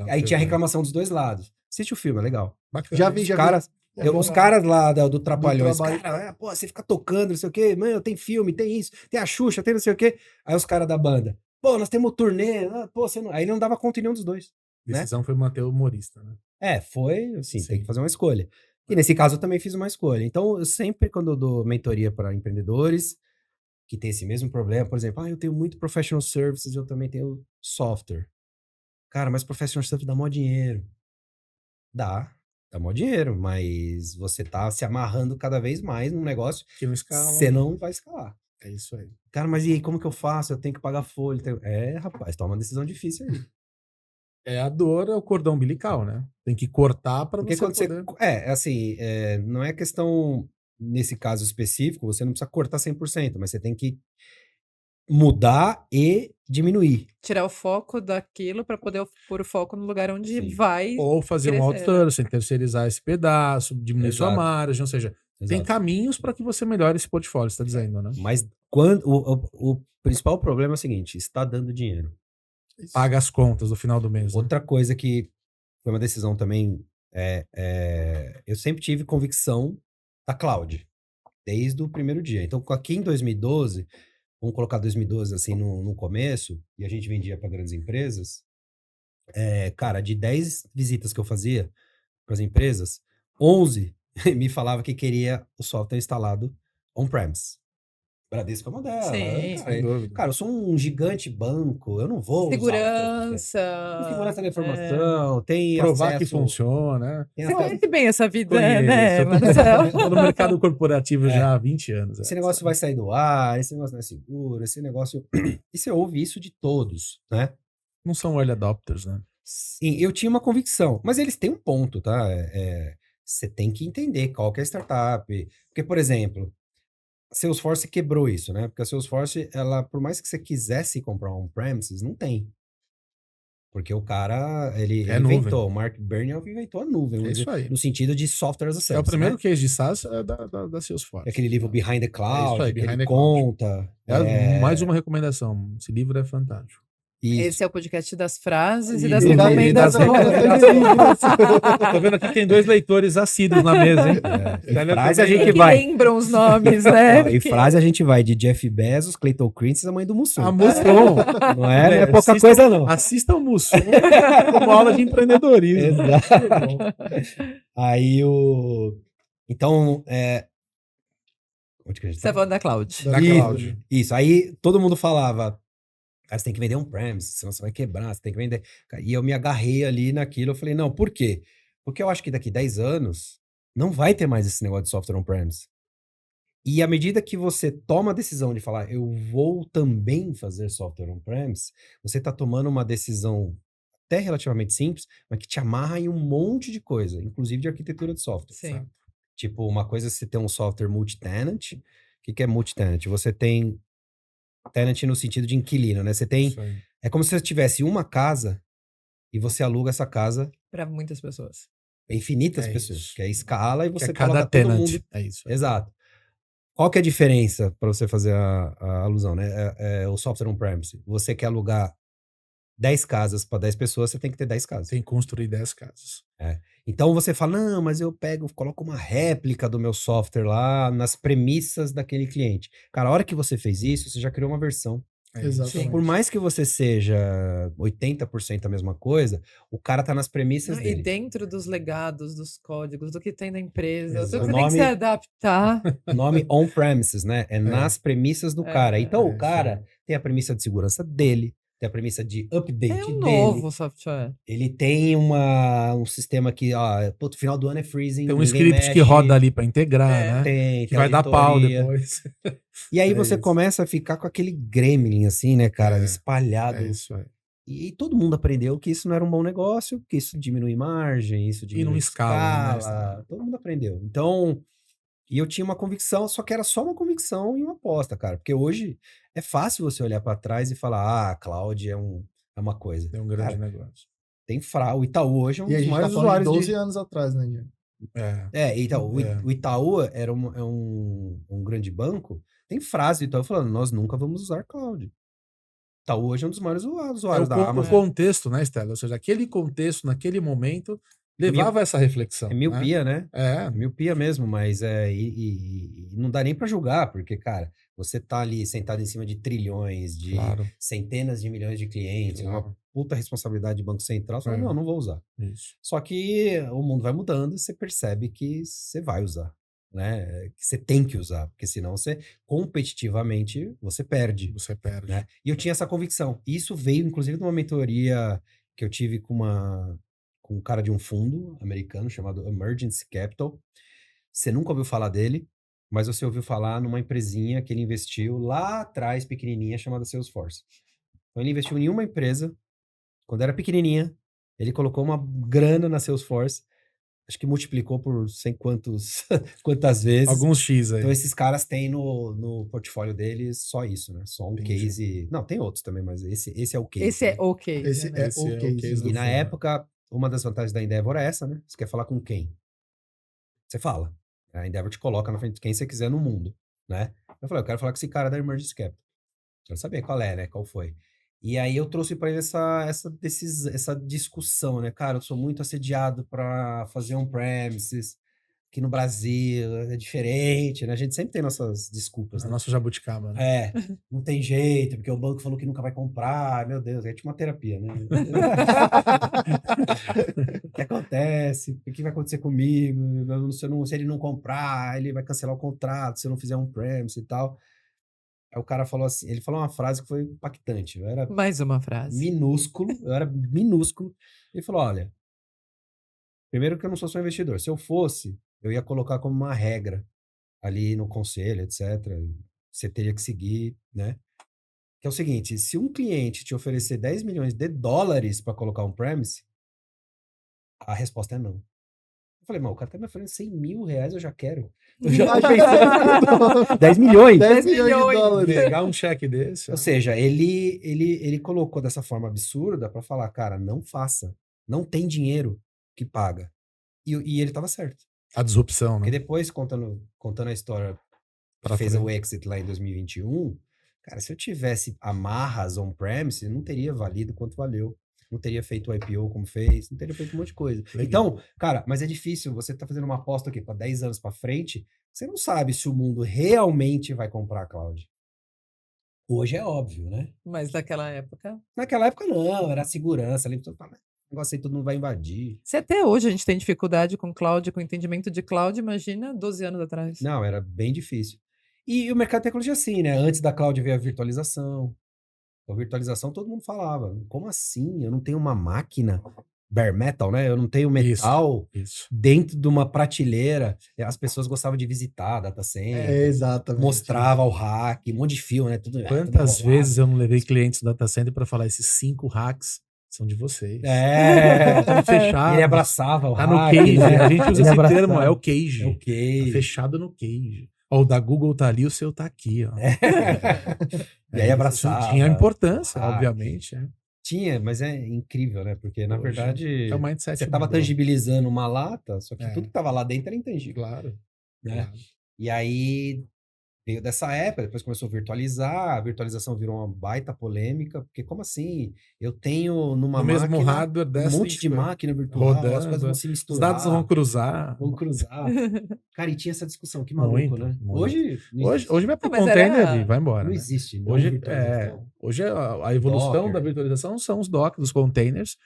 Aí tinha reclamação dos dois lados. Assiste o filme, é legal. Bacana. Já vi, Os já caras, vi. É bom, os caras lá do Trapalhões, trabalho. cara, pô, você fica tocando, não sei o quê, mano, tem filme, tem isso, tem a Xuxa, tem não sei o quê. Aí os caras da banda, pô, nós temos turnê, pô, você não... Aí não dava conta em nenhum dos dois. A decisão foi manter o humorista, né? Foi, assim, Sim. tem que fazer uma escolha. E nesse caso eu também fiz uma escolha. Então, eu sempre, quando eu dou mentoria para empreendedores que tem esse mesmo problema, por exemplo, eu tenho muito professional services, eu também tenho software. Cara, mas professional services dá mó dinheiro. Dá mó dinheiro, mas você tá se amarrando cada vez mais num negócio Que não que escala. você não vai escalar. É isso aí. Cara, mas e aí, como que eu faço? Eu tenho que pagar folha. Rapaz, toma uma decisão difícil aí. É a dor, é o cordão umbilical, né? Tem que cortar para Porque você quando poder... assim, não é questão, nesse caso específico, você não precisa cortar 100%, mas você tem que mudar e diminuir. Tirar o foco daquilo para poder pôr o foco no lugar onde Sim. vai. Ou fazer um crescer, outsourcing, terceirizar esse pedaço, diminuir sua Exato. margem, ou seja, tem Exato. caminhos para que você melhore esse portfólio, você está dizendo, né? Mas quando o principal problema é o seguinte, está dando dinheiro. Paga as contas no final do mês. Né? Outra coisa que foi uma decisão também, eu sempre tive convicção da cloud, desde o primeiro dia. Então, aqui em 2012, vamos colocar 2012 assim no começo, e a gente vendia para grandes empresas, cara, de 10 visitas que eu fazia para as empresas, 11 me falava que queria o software instalado on-premise. Bradesco é uma delas. Sim. Sem dúvida. Cara, eu sou um gigante banco, eu não vou usar o que eu quiser. Segurança. Tem segurança da informação, tem Provar que acesso... funciona, né? tem Você acesso- conhece bem essa vida, Conheço. né, Eu Marcelo? tô no mercado corporativo já há 20 anos. Esse negócio vai sair do ar, esse negócio não é seguro, esse negócio... E você ouve isso de todos, né? Não são early adopters, né? Sim, eu tinha uma convicção, mas eles têm um ponto, tá? Você tem que entender qual que é a startup. Porque, por exemplo, a Salesforce quebrou isso, né? Porque a Salesforce, ela, por mais que você quisesse comprar um on-premises, não tem. Porque o cara, ele É nuvem. inventou, o Mark Benioff inventou a nuvem, É vamos isso dizer, aí. no sentido de software as a É o service, primeiro né? case de SaaS da Salesforce. Aquele livro Behind the Cloud, aí, que Behind ele the Cloud. conta. Mais uma recomendação. Esse livro é fantástico. Isso. Esse é o podcast das frases e E das do- recomendações. Tô vendo aqui que tem 2 leitores assíduos na mesa, hein? Em frase a gente Que vai. lembram os nomes, né? Em frase a gente vai de Jeff Bezos, Clayton Christensen, a mãe do Mussum. A Mussum. Não é pouca Assista- coisa, não. Assista o Mussum como aula de empreendedorismo. Exato. Aí o. Então, onde que a gente Você tá falando da Cloud. Da Isso. Cloud. Isso. Aí todo mundo falava, cara, você tem que vender um premise, senão você vai quebrar, você tem que vender. E eu me agarrei ali naquilo, eu falei, não, por quê? Porque eu acho que daqui 10 anos não vai ter mais esse negócio de software on-premise. E à medida que você toma a decisão de falar, eu vou também fazer software on-premise, você está tomando uma decisão até relativamente simples, mas que te amarra em um monte de coisa, inclusive de arquitetura de software. Sim. Sabe? Tipo, uma coisa é você ter um software multi-tenant. O que é multi-tenant? Você tem tenant no sentido de inquilino, né? Você tem... Isso aí. É como se você tivesse uma casa e você aluga essa casa Para muitas pessoas. para infinitas É pessoas. isso. Que é escala e Que você é cada coloca todo tenant. mundo... É isso. aí. Exato. Qual que é a diferença para você fazer a alusão, né? O software on-premise. Você quer alugar 10 casas para 10 pessoas, você tem que ter 10 casas. Tem que construir 10 casas. Então você fala, não, mas eu coloco uma réplica do meu software lá nas premissas daquele cliente. Cara, a hora que você fez isso, você já criou uma versão. É Exatamente. isso. Por mais que você seja 80% a mesma coisa, o cara tá nas premissas E dele. dentro dos legados, dos códigos, do que tem na empresa, Exato. tudo que O tem que se nome- adaptar. O nome on-premises, né? É nas premissas do cara. Então é o cara tem a premissa de segurança dele, tem a premissa de update É um dele. novo software. Ele tem um sistema que, puto, final do ano é freezing. Tem um ninguém script que mexe. roda ali para integrar, né? Tem Que vai dar pau auditoria. depois. E aí É você isso. começa a ficar com aquele gremlin, assim, né, cara, espalhado. É isso aí. E todo mundo aprendeu que isso não era um bom negócio, que isso diminui margem, isso diminui não escala, né? Todo mundo aprendeu. Então, e eu tinha uma convicção, só que era só uma convicção e uma aposta, cara. Porque hoje é fácil você olhar pra trás e falar, cloud é uma coisa. Tem um grande Cara, negócio. tem o Itaú hoje é um E a dos gente tá maiores falando de usuários 12 anos atrás, né, Diego? Então, o Itaú era um grande banco. Tem frase do Itaú falando, nós nunca vamos usar cloud. Itaú hoje é um dos maiores usuários da o Amazon. contexto, né, Stella? Ou seja, aquele contexto, naquele momento, levava essa reflexão. É miopia, né? É. Miopia mesmo, mas e não dá nem pra julgar, porque, cara, você tá ali sentado em cima de trilhões, de Claro. centenas de milhões de clientes, uma Claro. puta responsabilidade de Banco Central, você fala, É. não vou usar. Isso. Só que o mundo vai mudando e você percebe que você vai usar, né? Que você tem que usar, porque senão você, competitivamente, você perde, Você perde. né? E eu tinha essa convicção. E isso veio, inclusive, de uma mentoria que eu tive com um cara de um fundo americano chamado Emergency Capital. Você nunca ouviu falar dele, mas você ouviu falar numa empresinha que ele investiu lá atrás, pequenininha, chamada Salesforce. Então ele investiu em uma empresa, quando era pequenininha, ele colocou uma grana na Salesforce, acho que multiplicou por sei quantas vezes. Alguns X aí. Então esses caras têm no portfólio deles só isso, né? Só um Entendi. case. Não, tem outros também, mas esse é o case. Esse é ok. Esse né? é Esse o é o case. case do E na fundo. época, uma das vantagens da Endeavor é essa, né? Você quer falar com quem? Você fala. A Endeavor te coloca na frente de quem você quiser no mundo, né? Eu falei, eu quero falar com esse cara da Emergency Capital. Quero saber qual é, né? Qual foi. E aí eu trouxe para ele essa discussão, né? Cara, eu sou muito assediado para fazer on-premises. Aqui no Brasil é diferente, né? A gente sempre tem nossas desculpas, A né? nossa jabuticaba, né? Não tem jeito, porque o banco falou que nunca vai comprar. Meu Deus, é tipo uma terapia, né? O que acontece? O que vai acontecer comigo? Se ele não comprar, ele vai cancelar o contrato se eu não fizer um premise e tal. Aí o cara falou assim, ele falou uma frase que foi impactante. Eu era Mais uma frase. minúsculo. Ele falou, olha, primeiro que eu não sou só investidor. Se eu fosse, eu ia colocar como uma regra ali no conselho, etc. e Você teria que seguir, né? Que é o seguinte, se um cliente te oferecer 10 milhões de dólares para colocar on-premise, a resposta é não. Eu falei, o cara tá me oferecendo 100 mil reais, eu já quero. Eu já tô pensando 10 milhões. 10 milhões de milhões. dólares. Pegar um cheque desse. Ou seja, ele colocou dessa forma absurda para falar, cara, não faça. Não tem dinheiro que paga. E ele tava certo. A disrupção, Porque né? depois, contando a história, Pra fez frente. o exit lá em 2021, cara, se eu tivesse amarras on-premise, não teria valido quanto valeu. Não teria feito o IPO como fez, não teria feito um monte de coisa. Legal. Então, cara, mas é difícil, você tá fazendo uma aposta aqui para 10 anos para frente, você não sabe se o mundo realmente vai comprar a cloud. Hoje é óbvio, né? Mas naquela época... Naquela época não, era a segurança, ali, todo negócio aí todo mundo vai invadir. Se até hoje a gente tem dificuldade com cloud, com entendimento de cloud, imagina 12 anos atrás. Não, era bem difícil. E o mercado de tecnologia assim, né? Antes da cloud veio a virtualização. A virtualização todo mundo falava, como assim? Eu não tenho uma máquina bare metal, né? Eu não tenho metal Isso. dentro de uma prateleira. As pessoas gostavam de visitar a data center. Exatamente. Mostrava o hack, um monte de fio, né? Tudo, Quantas tudo vezes eu não levei clientes do data center pra falar, esses 5 hacks são de vocês. É, Fechado. ele abraçava o Tá no hack, cage, né? a gente usa Ele esse termo, abraçava. é o cage. É o Tá cage. fechado no cage. Ó, o da Google tá ali, o seu tá aqui, ó. E aí isso abraçava. tinha importância, o hack. obviamente. É. Tinha, mas é incrível, né? Porque, na Hoje, verdade, é o mindset você tava mudou. tangibilizando uma lata, só que É. tudo que tava lá dentro era intangível, Claro. né? claro. E aí veio dessa época, depois começou a virtualizar, a virtualização virou uma baita polêmica, porque como assim? Eu tenho numa No mesmo máquina hardware um dessa monte de máquina virtual, as rodando, coisas vão se os misturar, dados vão cruzar. vão cruzar. Cara, e tinha essa discussão, que maluco, Muito, né? muito. Hoje não Hoje, existe. hoje vai pro Não, mas container era- e vai embora. Não Né? existe, não Hoje, virtualização. hoje a evolução Docker. da virtualização são os dockers, os containers,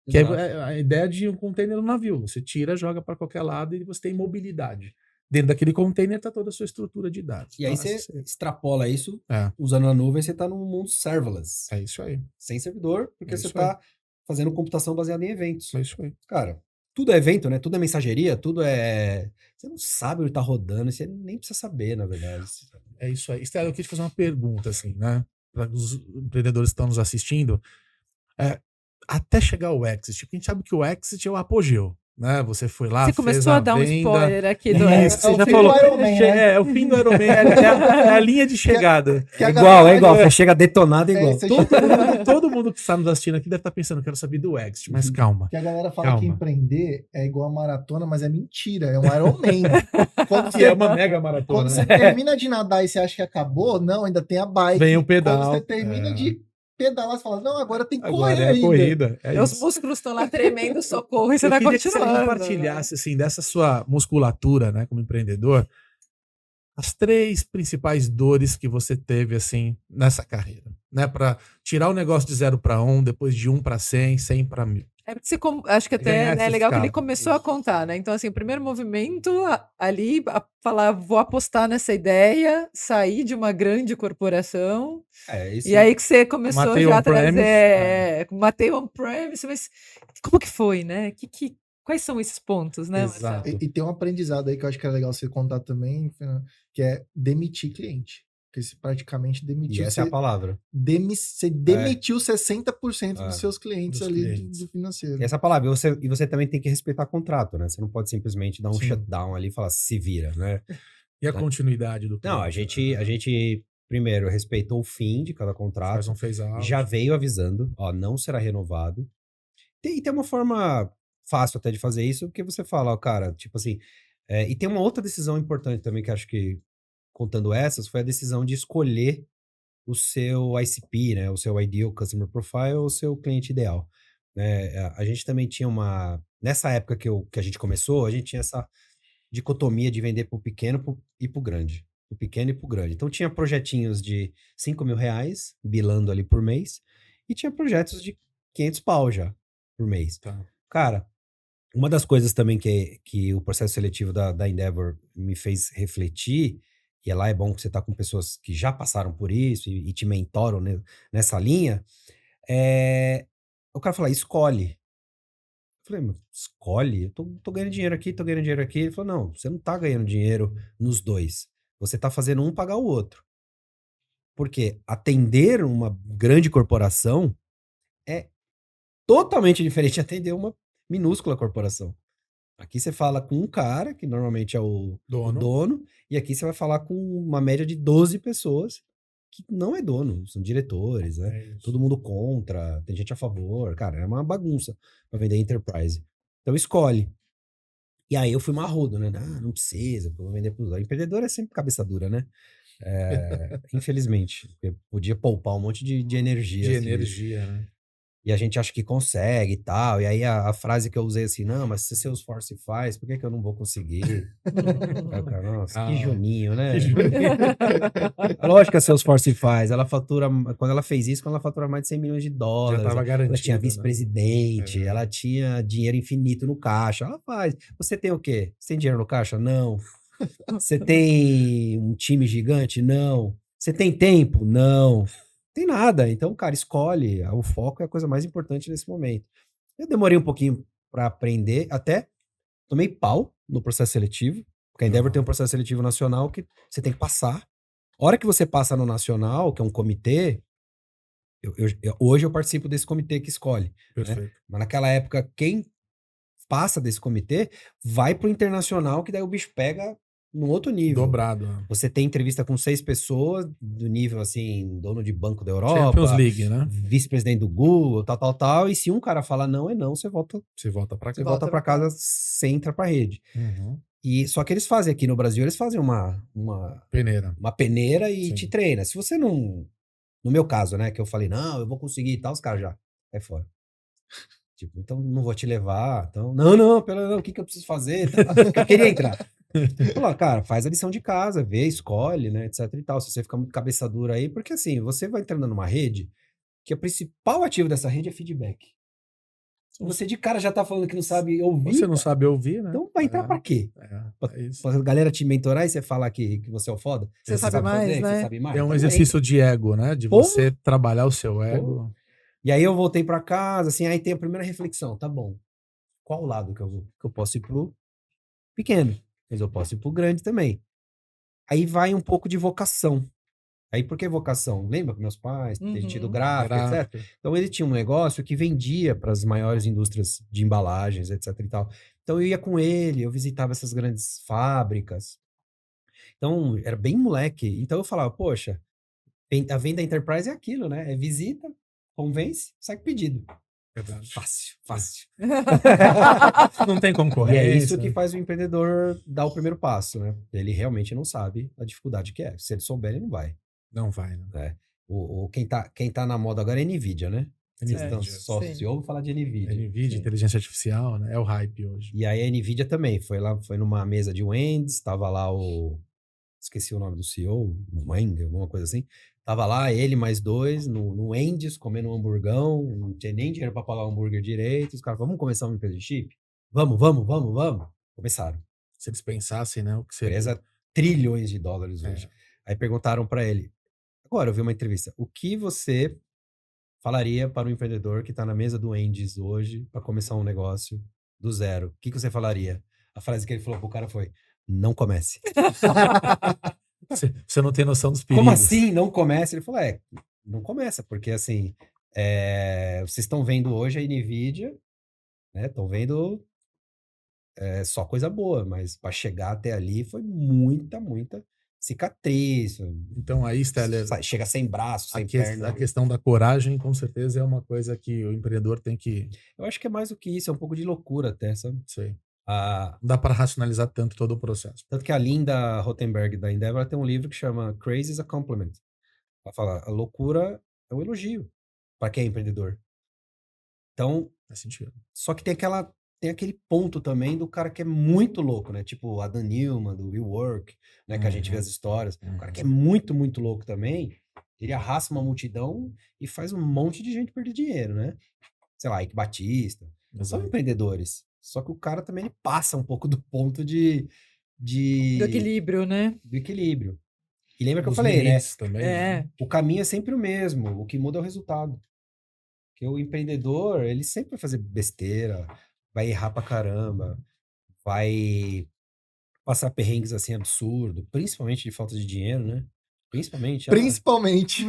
que Exato. é a ideia de um container no navio. Você tira, joga para qualquer lado e você tem mobilidade. Dentro daquele container está toda a sua estrutura de dados. E aí Então, você extrapola isso, É, usando a nuvem, você tá num mundo serverless. é isso aí. Sem servidor, porque É você isso tá fazendo computação baseada em eventos. É isso aí. Cara, tudo é evento, né? Tudo é mensageria, tudo é... Você não sabe onde tá rodando, você nem precisa saber, na verdade. É isso aí. Estela, eu queria te fazer uma pergunta, assim, né? Para os empreendedores que estão nos assistindo. Até chegar o exit, porque a gente sabe que o exit é o apogeu, né? Você foi lá, Você fez começou a dar um venda. spoiler aqui do Isso, Exit. você o já fim falou. do Iron Man, né? É o fim do Iron Man, é a linha de chegada. Que a É galera- igual. Você chega detonado É, igual. você Todo mundo que está nos assistindo aqui deve estar pensando, quero saber do exit, mas calma. Que a galera fala que Calma. empreender é igual a maratona, mas é mentira, é um Iron Man. Quando Que é uma mega maratona, quando né? você termina de nadar e você acha que acabou, não, ainda tem a bike. Vem o pedal. Quando você termina É. de pedalar, você fala, não, agora tem que Agora correr é a ainda. corrida. É Os isso. músculos estão lá tremendo, socorro, e você Eu tá queria que você continuando. compartilhasse, assim, dessa sua musculatura, né, como empreendedor, as 3 principais dores que você teve, assim, nessa carreira, né, para tirar o negócio de 0 para 1, depois de 1 para 100, 100 para 1000. É porque acho que Ganhar até né, é essa legal que ele escala. começou a contar, né? Então, assim, o primeiro movimento ali, falar, vou apostar nessa ideia, sair de uma grande corporação, É, isso. e aí que você começou Matei já a on-premise. trazer, matei on-premise, mas como que foi, né? Quais são esses pontos, né, Exato. Marcelo? E tem um aprendizado aí que eu acho que é legal você contar também, Fernando, que é demitir cliente. Porque você praticamente E demitiu. essa é a palavra. Você demitiu 60% É. dos seus clientes Dos ali clientes. do financeiro. E essa palavra. E você também tem que respeitar contrato, né? Você não pode simplesmente dar um Sim. shutdown ali e falar, se vira, né? E a continuidade do Não, a gente primeiro respeitou o fim de cada contrato. faz um phase out. Já veio avisando, ó, não será renovado. E tem uma forma fácil até de fazer isso, porque você fala, ó, cara, tipo assim... e tem uma outra decisão importante também, que acho que, contando essas, foi a decisão de escolher o seu ICP, né? O seu Ideal Customer Profile, o seu cliente ideal. Né? A gente também tinha nessa época que a gente começou, a gente tinha essa dicotomia de vender pro pequeno e pro grande. Pro pequeno e pro grande. Então tinha projetinhos de 5 mil reais, bilando ali por mês, e tinha projetos de 500 pau já por mês. Tá. Cara, uma das coisas também que o processo seletivo da Endeavor me fez refletir, e lá é bom que você tá com pessoas que já passaram por isso e te mentoram nessa linha, o cara fala, escolhe. Eu falei, mas escolhe? Eu tô ganhando dinheiro aqui, tô ganhando dinheiro aqui. Ele falou, não, você não tá ganhando dinheiro nos dois. Você tá fazendo um pagar o outro. Porque atender uma grande corporação é totalmente diferente de atender uma minúscula corporação. Aqui você fala com um cara, que normalmente é o dono, e aqui você vai falar com uma média de 12 pessoas, que não é dono, são diretores, né? É isso. Todo mundo contra, tem gente a favor, cara, é uma bagunça pra vender enterprise. Então escolhe. E aí eu fui marrudo, né? Não precisa, eu vou vender pros outros. Empreendedor é sempre cabeça dura, né? Infelizmente, porque podia poupar um monte de energia. De assim, energia, né? e a gente acha que consegue e tal. E aí a frase que eu usei assim, não, mas se Salesforce faz, por que eu não vou conseguir? Aí o cara, nossa, que Juninho, né? Lógico que a Salesforce faz. Ela fatura, quando ela fez isso, quando ela fatura mais de 100 milhões de dólares. Já tava ela tinha garantido, né? vice-presidente, ela tinha dinheiro infinito no caixa. Ela faz. Você tem o quê? Você tem dinheiro no caixa? Não. Você tem um time gigante? Não. Você tem tempo? Não. Tem nada. Então, cara, escolhe. O foco é a coisa mais importante nesse momento. Eu demorei um pouquinho pra aprender, até tomei pau no processo seletivo, porque a Endeavor tem um processo seletivo nacional que você tem que passar. A hora que você passa no nacional, que é um comitê, hoje eu participo desse comitê que escolhe. Né? Perfeito. Mas naquela época, quem passa desse comitê vai pro internacional, que daí o bicho pega num outro nível. Dobrado. Você tem entrevista com 6 pessoas, do nível, assim, dono de banco da Europa. Champions League, né? Vice-presidente do Google, tal. E se um cara fala não, é não, você volta pra você volta pra casa, você entra pra rede. Uhum. E só que eles fazem aqui no Brasil, eles fazem uma Peneira. e Sim. te treina. Se você não... No meu caso, né, que eu falei, não, eu vou conseguir e tal, os caras já, sai fora. Tipo, então não vou te levar. Então, não, o que eu preciso fazer? Eu queria entrar. Falou, cara, faz a lição de casa, vê, escolhe, né, etc e tal. Se você ficar muito cabeça dura aí, porque assim, você vai entrando numa rede que o principal ativo dessa rede é feedback. Se você de cara já tá falando que não sabe ouvir... Você não sabe ouvir, né? Então vai entrar pra quê? É isso. Pra galera te mentorar e você falar que você é o foda? Você sabe mais, fazer, né? Você sabe mais? É um Então exercício de ego, né? De Pô. você trabalhar o seu ego. E aí eu voltei pra casa, assim, aí tem a primeira reflexão, tá bom. Qual lado que eu vou? Que eu posso ir pro pequeno, mas eu posso ir pro grande também. Aí vai um pouco de vocação. Aí por que vocação? Lembra que meus pais têm tido gráfico, etc. Então ele tinha um negócio que vendia para as maiores indústrias de embalagens, etc e tal. Então eu ia com ele, eu visitava essas grandes fábricas. Então era bem moleque. Então eu falava, poxa, a venda Enterprise é aquilo, né? É visita, convence, sai com pedido. Verdade. Fácil. Não tem E concorrência. é isso que faz o empreendedor dar o primeiro passo, né? Ele realmente não sabe a dificuldade que é. Se ele souber, ele não vai. Não vai, né? É. Quem tá na moda agora é NVIDIA, né? Vocês estão só se ouvem falar de NVIDIA. NVIDIA, inteligência artificial, né? É o hype hoje. E aí a NVIDIA também foi numa mesa de Wendy's, tava lá esqueci o nome do CEO, Wang, alguma coisa assim. Tava lá ele mais 2 no Wendy's comendo um hamburgão, não tinha nem dinheiro pra pagar o hambúrguer direito. Os caras falaram, vamos começar uma empresa de chip? Vamos. Começaram. Se eles pensassem, né? O que seria. Empresa trilhões de dólares hoje. Aí perguntaram pra ele, agora eu vi uma entrevista, o que você falaria para um empreendedor que está na mesa do Wendy's hoje para começar um negócio do zero? O que você falaria? A frase que ele falou pro cara foi, não comece. Você não tem noção dos perigos. Como assim não comece? Ele falou, não começa, porque assim, vocês estão vendo hoje a NVIDIA, né? Estão vendo só coisa boa, mas para chegar até ali foi muita cicatriz. Então aí, Steller, chega sem braço, sem perna. A questão da coragem, com certeza, é uma coisa que o empreendedor tem que... Eu acho que é mais do que isso, é um pouco de loucura até, sabe? Sei. Não dá para racionalizar tanto todo o processo. Tanto que a Linda Rottenberg da Endeavor tem um livro que chama Crazy is a Compliment. Ela fala, a loucura é um elogio para quem é empreendedor. Então, faz sentido. Só que tem aquele ponto também do cara que é muito louco, né? Tipo a Dan Newman, do WeWork, né? Que a gente vê as histórias. O cara que é muito louco também, ele arrasta uma multidão e faz um monte de gente perder dinheiro, né? Sei lá, Ike Batista. São empreendedores. Só que o cara também ele passa um pouco do ponto do equilíbrio, né? Do equilíbrio. E lembra que eu Os falei, né? limites também. É. O caminho é sempre o mesmo, o que muda é o resultado. Porque o empreendedor, ele sempre vai fazer besteira, vai errar pra caramba, vai passar perrengues assim absurdo, principalmente de falta de dinheiro, né? Principalmente. Principalmente.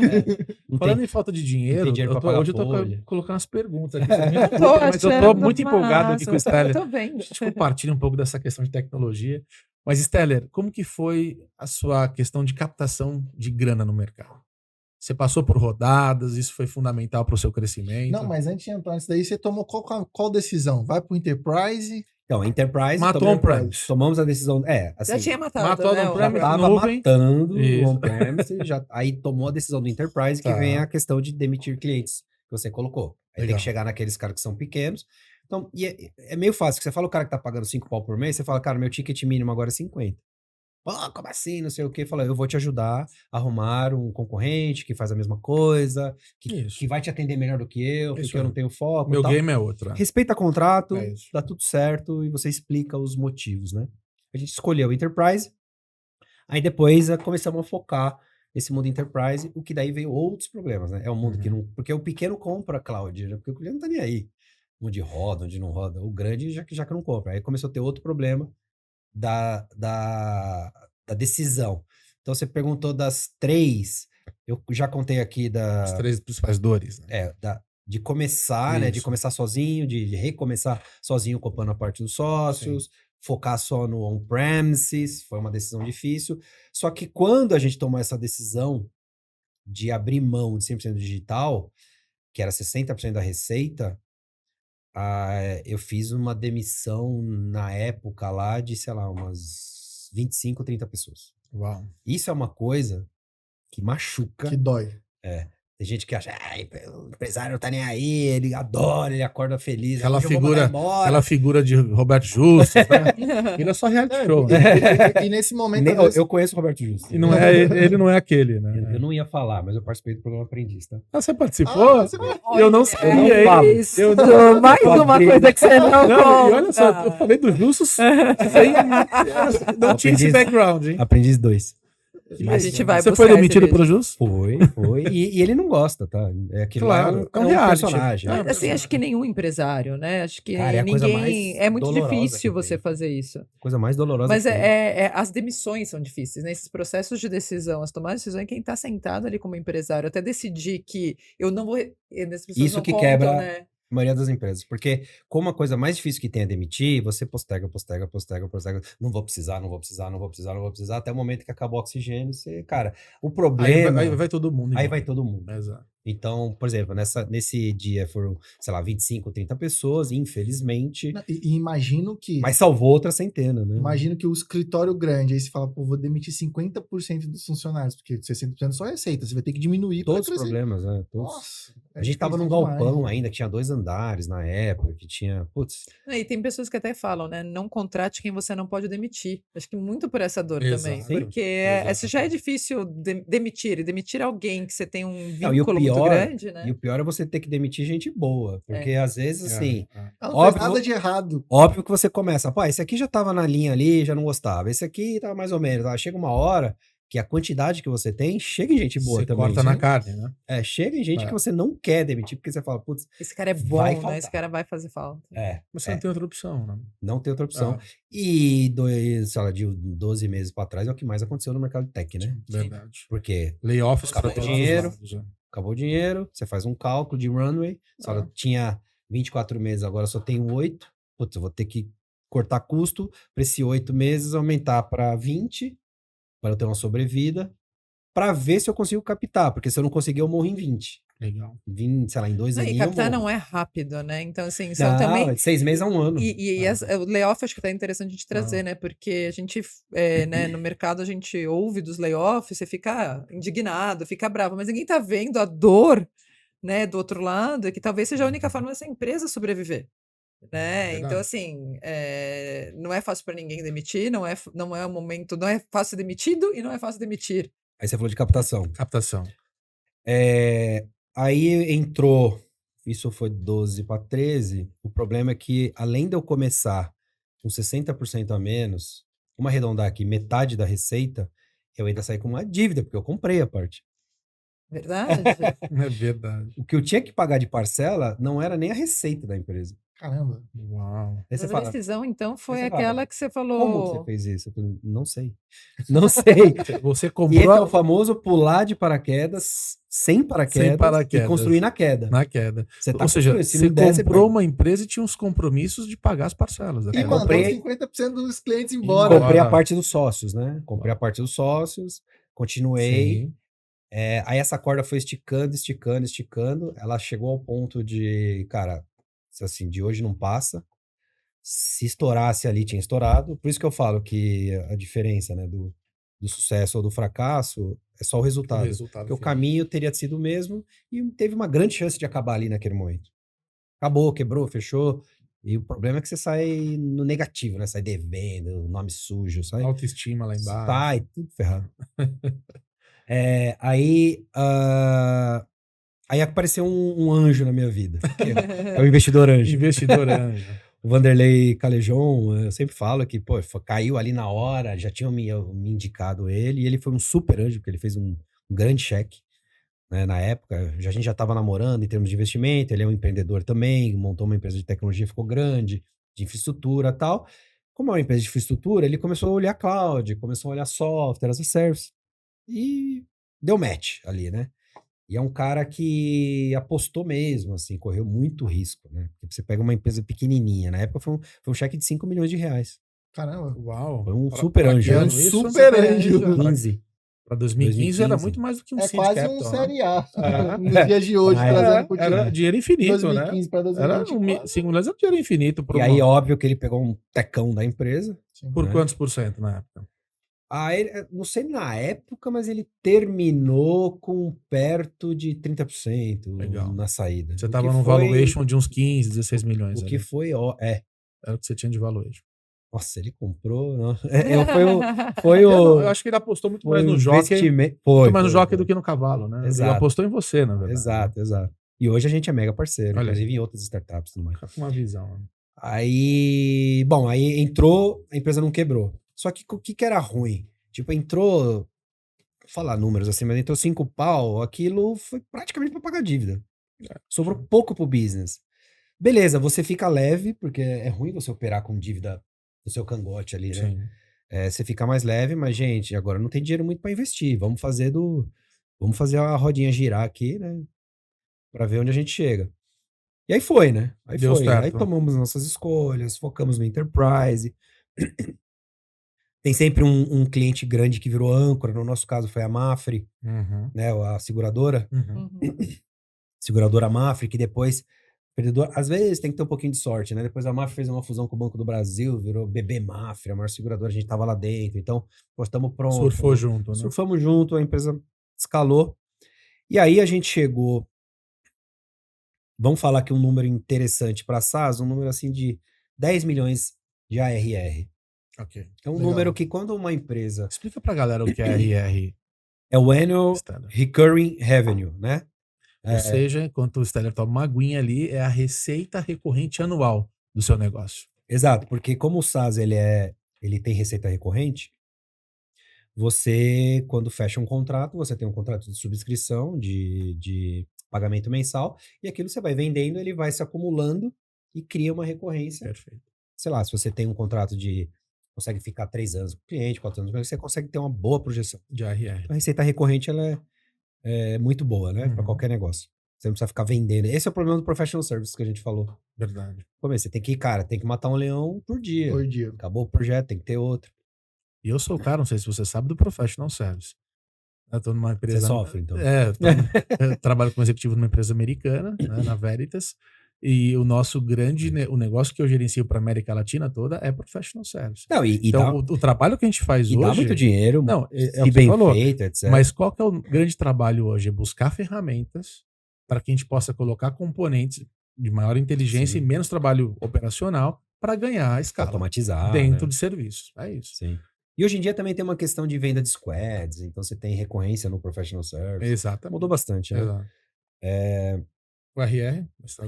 Não Falando tem, em falta de não dinheiro, tem dinheiro pra pagar hoje eu tô folha. colocando as perguntas aqui. Você me Eu desculpa, tô mas eu tô achando muito empolgado aqui com o massa. Steller. Tô vendo. A gente compartilha um pouco dessa questão de tecnologia. Mas, Steller, como que foi a sua questão de captação de grana no mercado? Você passou por rodadas, isso foi fundamental para o seu crescimento? Não, mas antes de entrar nisso daí, você tomou qual decisão? Vai pro Enterprise? Então, a Enterprise... Matou on-premise. Tomamos a decisão... assim, Já tinha matado, matou né? no o- on-premise. já tava nuvem. matando Isso. o on-premise, aí tomou a decisão do Enterprise, que Tá. vem a questão de demitir clientes, que você colocou. Aí tem Legal. que chegar naqueles caras que são pequenos. Então, e é meio fácil, que você fala o cara que tá pagando 5 pau por mês, você fala, cara, meu ticket mínimo agora é 50. Pô, como assim? Não sei o quê. Fala, eu vou te ajudar a arrumar um concorrente que faz a mesma coisa, Isso. que vai te atender melhor do que eu, Isso porque eu aí. não tenho foco. Meu e tal. game é outro. né? Respeita contrato, É isso. dá tudo certo e você explica os motivos, né? A gente escolheu o Enterprise, aí depois começamos a focar nesse mundo Enterprise, o que daí veio outros problemas, né? É um mundo que não... Porque o pequeno compra cloud, né? Porque o cliente não tá nem aí. Onde roda, onde não roda. O grande já que não compra. Aí começou a ter outro problema da decisão. Então você perguntou das 3, eu já contei aqui As 3 principais dores. Né? de começar, né? De Isso. começar sozinho, de recomeçar sozinho, ocupando a parte dos sócios, focar só no on-premises, foi uma decisão difícil. Só que quando a gente tomou essa decisão de abrir mão de 100% digital, que era 60% da receita, eu fiz uma demissão na época lá de, sei lá, umas 25, 30 pessoas. Uau. Isso é uma coisa que machuca. Que dói. Tem gente que acha, o empresário não tá nem aí, ele adora, ele acorda feliz. Aquela hoje eu vou mandar figura, embora. aquela figura de Roberto Justo. Né? Ele é só reality show. Né? E nesse momento, Nem- às vezes, eu conheço o Roberto Justo. E não é, ele não é aquele, né? Eu não ia falar, mas eu participei do programa Aprendiz, tá? Ah, você participou? Ah, você vai- Eu não Olha, sabia, é hein? falo. isso. Eu não- Mais uma coisa que você não Não, e olha só, conta. eu falei do Justo sem... Não tinha esse Aprendiz. background, hein? Aprendiz 2. A gente vai Você buscar foi demitido esse vídeo. pro Justo? Foi. E ele não gosta, tá? Aquilo Claro, lá é um um reality. personagem. É. Assim, acho que nenhum empresário, né? Acho que Cara, é a coisa ninguém. mais É muito dolorosa difícil que você tem. fazer isso. Coisa mais dolorosa Mas que tem. as demissões são difíceis, né? Esses processos de decisão, as tomadas de decisão, quem está sentado ali como empresário, até decidir que eu não vou. Essas pessoas Isso não que contam, quebra né? a maioria das empresas. Porque como a coisa mais difícil que tem é demitir, você postega. Não vou precisar, até o momento que acaba o oxigênio, você, cara, o problema... Aí vai todo mundo. Aí embora. vai todo mundo. Exato. Então, por exemplo, nesse dia foram, sei lá, 25, 30 pessoas, infelizmente, E imagino que. mas salvou outra centena, né? Imagino que o escritório grande, aí você fala, pô, vou demitir 50% dos funcionários, porque 60% só é receita, você vai ter que diminuir pra Todos os crescer. problemas, né? Todos. Nossa. A gente tava num galpão ainda, que tinha 2 andares na época, que tinha, putz, E tem pessoas que até falam, né? Não contrate quem você não pode demitir. Acho que muito por essa dor também. Exato. Porque Exato. já é difícil demitir. E demitir alguém que você tem um Não, e o vínculo muito pior- grande, né? E o pior é você ter que demitir gente boa, porque às vezes, assim, É. Ela não Óbvio. fez nada de errado. óbvio que você começa, pá, esse aqui já tava na linha ali, já não gostava, esse aqui tava mais ou menos, chega uma hora que a quantidade que você tem, chega em gente boa Você também. corta na carne, né? Chega em gente É. que você não quer demitir, porque você fala, putz, Esse cara é bom, vai né? faltar. Esse cara vai fazer falta. Mas você não tem outra opção, né? não tem outra opção. Ah, E sei lá, de 12 meses pra trás é o que mais aconteceu no mercado de tech, né? verdade. Porque Layoffs Acabou para o todos os dinheiro. lados, né? acabou o dinheiro, você faz um cálculo de runway, você fala, tinha 24 meses, agora só tenho 8, putz, eu vou ter que cortar custo para esses 8 meses, aumentar para 20, para eu ter uma sobrevida, para ver se eu consigo captar, porque se eu não conseguir, eu morro em 20. Legal. Sei lá, em 2 Não, aninhos e eu captar morro. não é rápido, né? Então, assim, são Não, também. 6 meses a um ano. O layoff acho que tá interessante de trazer, né? Porque a gente, né, no mercado, a gente ouve dos layoffs, você fica indignado, fica bravo, mas ninguém tá vendo a dor, né, do outro lado, que talvez seja a única forma dessa empresa sobreviver. Né? Verdade. Então, assim, não é fácil para ninguém demitir, não é um momento, não é fácil ser demitido e não é fácil demitir. Aí você falou de captação. Captação. Aí entrou, isso foi 12 para 13, o problema é que, além de eu começar com 60% a menos, vamos arredondar aqui, metade da receita, eu ainda saí com uma dívida, porque eu comprei a parte. Verdade? É verdade. O que eu tinha que pagar de parcela não era nem a receita da empresa. Caramba. Uau. Aí você A fala, decisão, então, foi você fala, aquela que você como que você falou. fez isso? Eu falei, não sei. Não sei. Você E esse é comprou o famoso pular de paraquedas, sem paraquedas, e paraquedas. construir na queda. na queda. Você tá Ou seja, construindo, se você não der, você comprou perde. uma empresa e tinha uns compromissos de pagar as parcelas. E daquela mandou comprei- 50% dos clientes Embora. embora. Comprei a Bora. parte dos sócios, né? Comprei a parte dos sócios, continuei. Sim. Aí essa corda foi esticando, esticando, esticando. Ela chegou ao ponto de, cara, assim, de hoje não passa. Se estourasse ali, tinha estourado. Por isso que eu falo que a diferença, né, do sucesso ou do fracasso é só o O resultado. resultado Porque o final. caminho teria sido o mesmo e teve uma grande chance de acabar ali naquele momento. Acabou, quebrou, fechou. E o problema é que você sai no negativo, né? Sai devendo, nome sujo, sai. Autoestima lá embaixo. Sai, tudo ferrado. Aí apareceu um anjo na minha vida, que é o investidor anjo. Investidor anjo. O Vanderlei Calejon, eu sempre falo que, pô, caiu ali na hora, já tinham me indicado ele, e ele foi um super anjo, porque ele fez um grande cheque, né, na época. A gente já estava namorando em termos de investimento, ele é um empreendedor também, montou uma empresa de tecnologia, ficou grande, de infraestrutura e tal. Como é uma empresa de infraestrutura, ele começou a olhar cloud, começou a olhar software as a service, e deu match ali, né? E é um cara que apostou mesmo, assim, correu muito risco, né? Porque você pega uma empresa pequenininha, na época foi um cheque de 5 milhões de reais. Caramba. Uau. Foi um Pra- super pra anjo. que Né? ano isso? Super anjo. 15. Pra 2015 era 2015. muito mais do que um É seed quase capital, um né? Série A. É. Nos dias de hoje, Ah, é. trazendo pro Era time. dinheiro infinito, 2015 para né? Era 2024. 5 milhões era dinheiro infinito. E aí, óbvio que ele pegou um tecão da empresa. Sim. Por né? quantos por cento na época? Não sei na época, mas ele terminou com perto de 30% Legal. na saída. Você O tava que num foi- valuation de uns 15, 16 milhões. O que ali. foi, Era o que você tinha de valuation. Nossa, ele comprou. Não. Foi Eu o. acho que ele apostou muito Foi mais no o jockey. investimento. Muito mais no Foi. jockey do que no cavalo, né? Ele Exato. apostou em você, na verdade. Exato, exato. E hoje a gente é mega parceiro, Olha aí. inclusive em outras startups e tudo mais. Fica com uma visão. Né? Aí, bom, aí entrou, a empresa não quebrou. Só que o que era ruim? Tipo, entrou, vou falar números assim, mas entrou 5 pau, aquilo foi praticamente para pagar dívida. Sobrou pouco pro business. Beleza, você fica leve, porque é ruim você operar com dívida no seu cangote ali, né? Sim. Você fica mais leve, mas, gente, agora não tem dinheiro muito para investir. Vamos fazer a rodinha girar aqui, né? Pra ver onde a gente chega. E aí foi, né? Aí Deu foi. certo. Aí tomamos nossas escolhas, focamos no enterprise. Tem sempre um cliente grande que virou âncora. No nosso caso foi a Mafre, Uhum. né? A seguradora. Uhum. Seguradora Mafre, que depois... Perdedor, às vezes tem que ter um pouquinho de sorte, né? Depois a Mafre fez uma fusão com o Banco do Brasil, virou BB Mafre, a maior seguradora, a gente tava lá dentro. Então, pô, estamos prontos. Surfou junto, né? Surfamos junto, a empresa escalou. E aí a gente chegou... Vamos falar aqui um número interessante para a SaaS, um número assim de 10 milhões de ARR. Ok. É um Legal. número que quando uma empresa... Explica pra galera o que é RR. É o Annual Stellar. Recurring Revenue, né? Ou seja, enquanto o Stellar toma uma aguinha ali, é a receita recorrente anual do seu negócio. Exato, porque como o SaaS ele tem receita recorrente, você, quando fecha um contrato, você tem um contrato de subscrição, de pagamento mensal, e aquilo você vai vendendo, ele vai se acumulando e cria uma recorrência. Perfeito. Sei lá, se você tem um contrato consegue ficar 3 anos com o cliente, 4 anos com ele, você consegue ter uma boa projeção. De ARR. A receita recorrente, ela é muito boa, né? Para Uhum. qualquer negócio. Você não precisa ficar vendendo. Esse é o problema do professional service que a gente falou. Verdade. Como é? Você tem que matar um leão por dia. Por dia. Acabou o projeto, tem que ter outro. E eu sou o cara, não sei se você sabe, do Professional Service. Eu tô numa empresa... Você sofre, então. Eu trabalho como executivo numa empresa americana, né, na Veritas, e o nosso o negócio que eu gerencio para América Latina toda é Professional Service. Não, Então, o trabalho que a gente faz dá hoje... muito dinheiro, Não, é o e que você bem falou. feito, etc. Mas qual que é o grande trabalho hoje? É buscar ferramentas para que a gente possa colocar componentes de maior inteligência Sim. e menos trabalho operacional para ganhar a escala automatizar. dentro né? de serviços. É isso. Sim. E hoje em dia também tem uma questão de venda de squads, então você tem recorrência no professional service. Exatamente. Mudou bastante, né? Exato. O RR? Você tá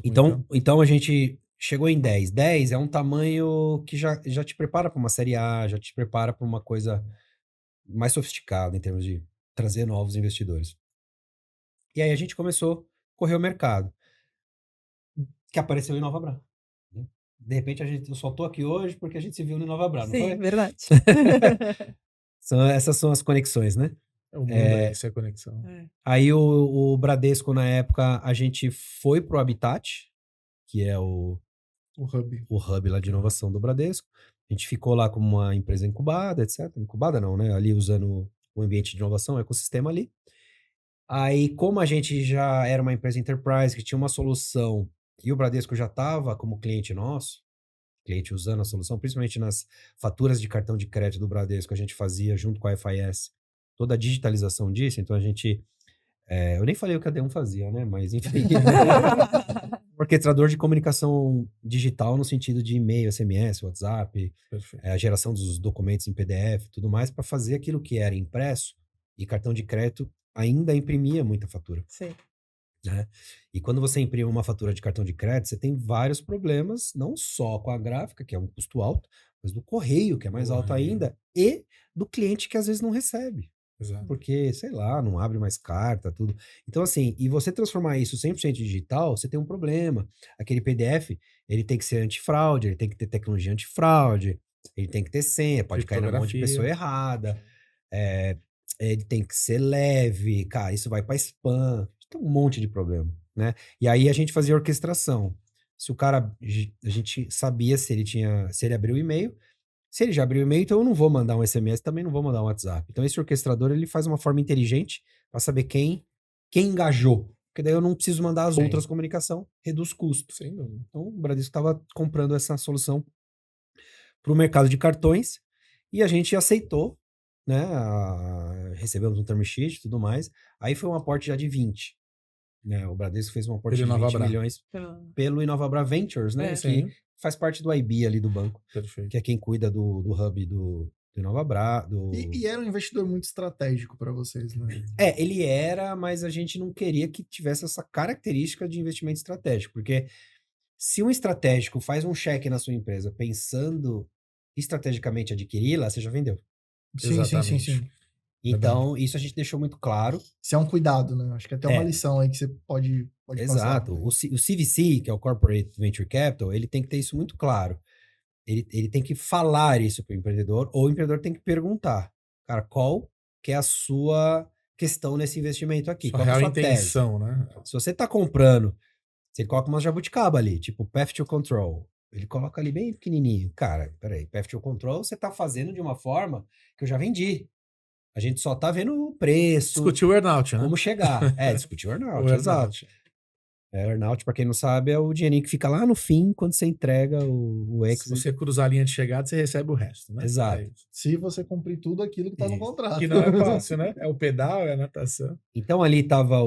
Então a gente chegou em 10. 10 é um tamanho que já te prepara para uma série A, já te prepara para uma coisa mais sofisticado em termos de trazer novos investidores. E aí a gente começou a correr o mercado, que apareceu em Nova Bra. Né? De repente eu só tô aqui hoje porque a gente se viu no Nova Bra, não Sim, foi? verdade. Essas são as conexões, né? O mundo é essa conexão. É. Aí o Bradesco, na época, a gente foi pro Habitat, que é o hub lá de inovação do Bradesco. A gente ficou lá como uma empresa incubada, etc. Incubada não, né? Ali usando o ambiente de inovação, o ecossistema ali. Aí, como a gente já era uma empresa enterprise, que tinha uma solução, e o Bradesco já estava como cliente nosso, cliente usando a solução, principalmente nas faturas de cartão de crédito do Bradesco, a gente fazia junto com a FIS toda a digitalização disso, então a gente... eu nem falei o que a D1 fazia, né? Mas, enfim... orquestrador de comunicação digital no sentido de e-mail, SMS, WhatsApp, a geração dos documentos em PDF, tudo mais, para fazer aquilo que era impresso, e cartão de crédito ainda imprimia muita fatura. Sim. Né? E quando você imprime uma fatura de cartão de crédito, você tem vários problemas, não só com a gráfica, que é um custo alto, mas do correio, que é mais alto ainda, e do cliente que às vezes não recebe. Exato. Porque, sei lá, não abre mais carta, tudo. Então, assim, e você transformar isso 100% digital, você tem um problema. Aquele PDF, ele tem que ser antifraude, ele tem que ter tecnologia antifraude, ele tem que ter senha, pode cair na mão de pessoa errada, ele tem que ser leve, cara, isso vai para spam, tem um monte de problema, né? E aí a gente fazia orquestração. Se o cara, a gente sabia se ele abriu o e-mail. Se ele já abriu o e-mail, então eu não vou mandar um SMS, também não vou mandar um WhatsApp. Então esse orquestrador, ele faz uma forma inteligente para saber quem engajou. Porque daí eu não preciso mandar as outras comunicação, reduz custo. Sem dúvida. Então o Bradesco estava comprando essa solução para o mercado de cartões e a gente aceitou, né? Recebemos um term sheet e tudo mais. Aí foi um aporte já de 20. Né? O Bradesco fez um aporte de 20 milhões pelo InovaBra Ventures, né? Que faz parte do IB ali do banco. Perfeito. Que é quem cuida do hub do InovaBra. E era um investidor muito estratégico para vocês, né? Ele era, mas a gente não queria que tivesse essa característica de investimento estratégico. Porque se um estratégico faz um cheque na sua empresa pensando estrategicamente adquiri-la, você já vendeu. Sim. Então, isso a gente deixou muito claro. Isso é um cuidado, né? Acho que até uma lição aí que você pode Exato. passar. O CVC, que é o Corporate Venture Capital, ele tem que ter isso muito claro. Ele tem que falar isso para o empreendedor, ou o empreendedor tem que perguntar, cara, qual que é a sua questão nesse investimento aqui? Sua qual é a real sua intenção, tese? né? Se você está comprando, você coloca uma jabuticaba ali, tipo Path to Control. Ele coloca ali bem pequenininho. Cara, peraí, Path to Control você está fazendo de uma forma que eu já vendi. A gente só tá vendo o preço. Discutir o earnout, né? Como chegar. Discutir o earnout, exato. Earnout, pra quem não sabe, é o dinheirinho que fica lá no fim, quando você entrega o exit. Se você cruzar a linha de chegada, você recebe o resto, né? Exato. Se você cumprir tudo aquilo que tá no contrato. Que não é fácil, né? É o pedal, é a natação. Então ali tava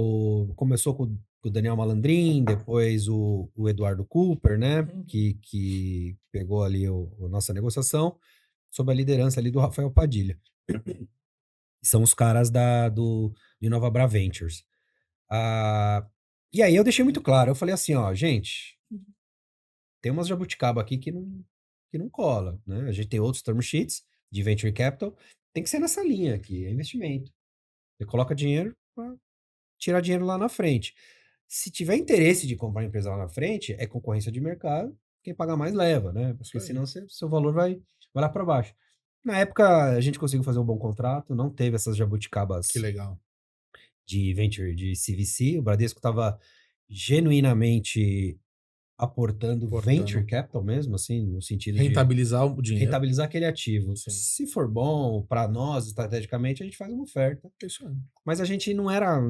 começou com o Daniel Malandrin, depois o Eduardo Cooper, né? Que pegou ali a nossa negociação, sob a liderança ali do Rafael Padilha. São os caras do InovaBra Ventures. E aí eu deixei muito claro, eu falei assim, ó, gente, tem umas jabuticaba aqui que não cola, né? A gente tem outros term sheets de Venture Capital, tem que ser nessa linha aqui, é investimento. Você coloca dinheiro para tirar dinheiro lá na frente. Se tiver interesse de comprar a empresa lá na frente, é concorrência de mercado, quem pagar mais leva, né? Porque senão seu valor vai lá para baixo. Na época, a gente conseguiu fazer um bom contrato, não teve essas jabuticabas. Que legal. De venture, de CVC. O Bradesco estava genuinamente aportando venture capital mesmo, assim, no sentido rentabilizar o dinheiro. Rentabilizar aquele ativo. Sim. Se for bom para nós, estrategicamente, a gente faz uma oferta. Isso aí. Mas a gente não era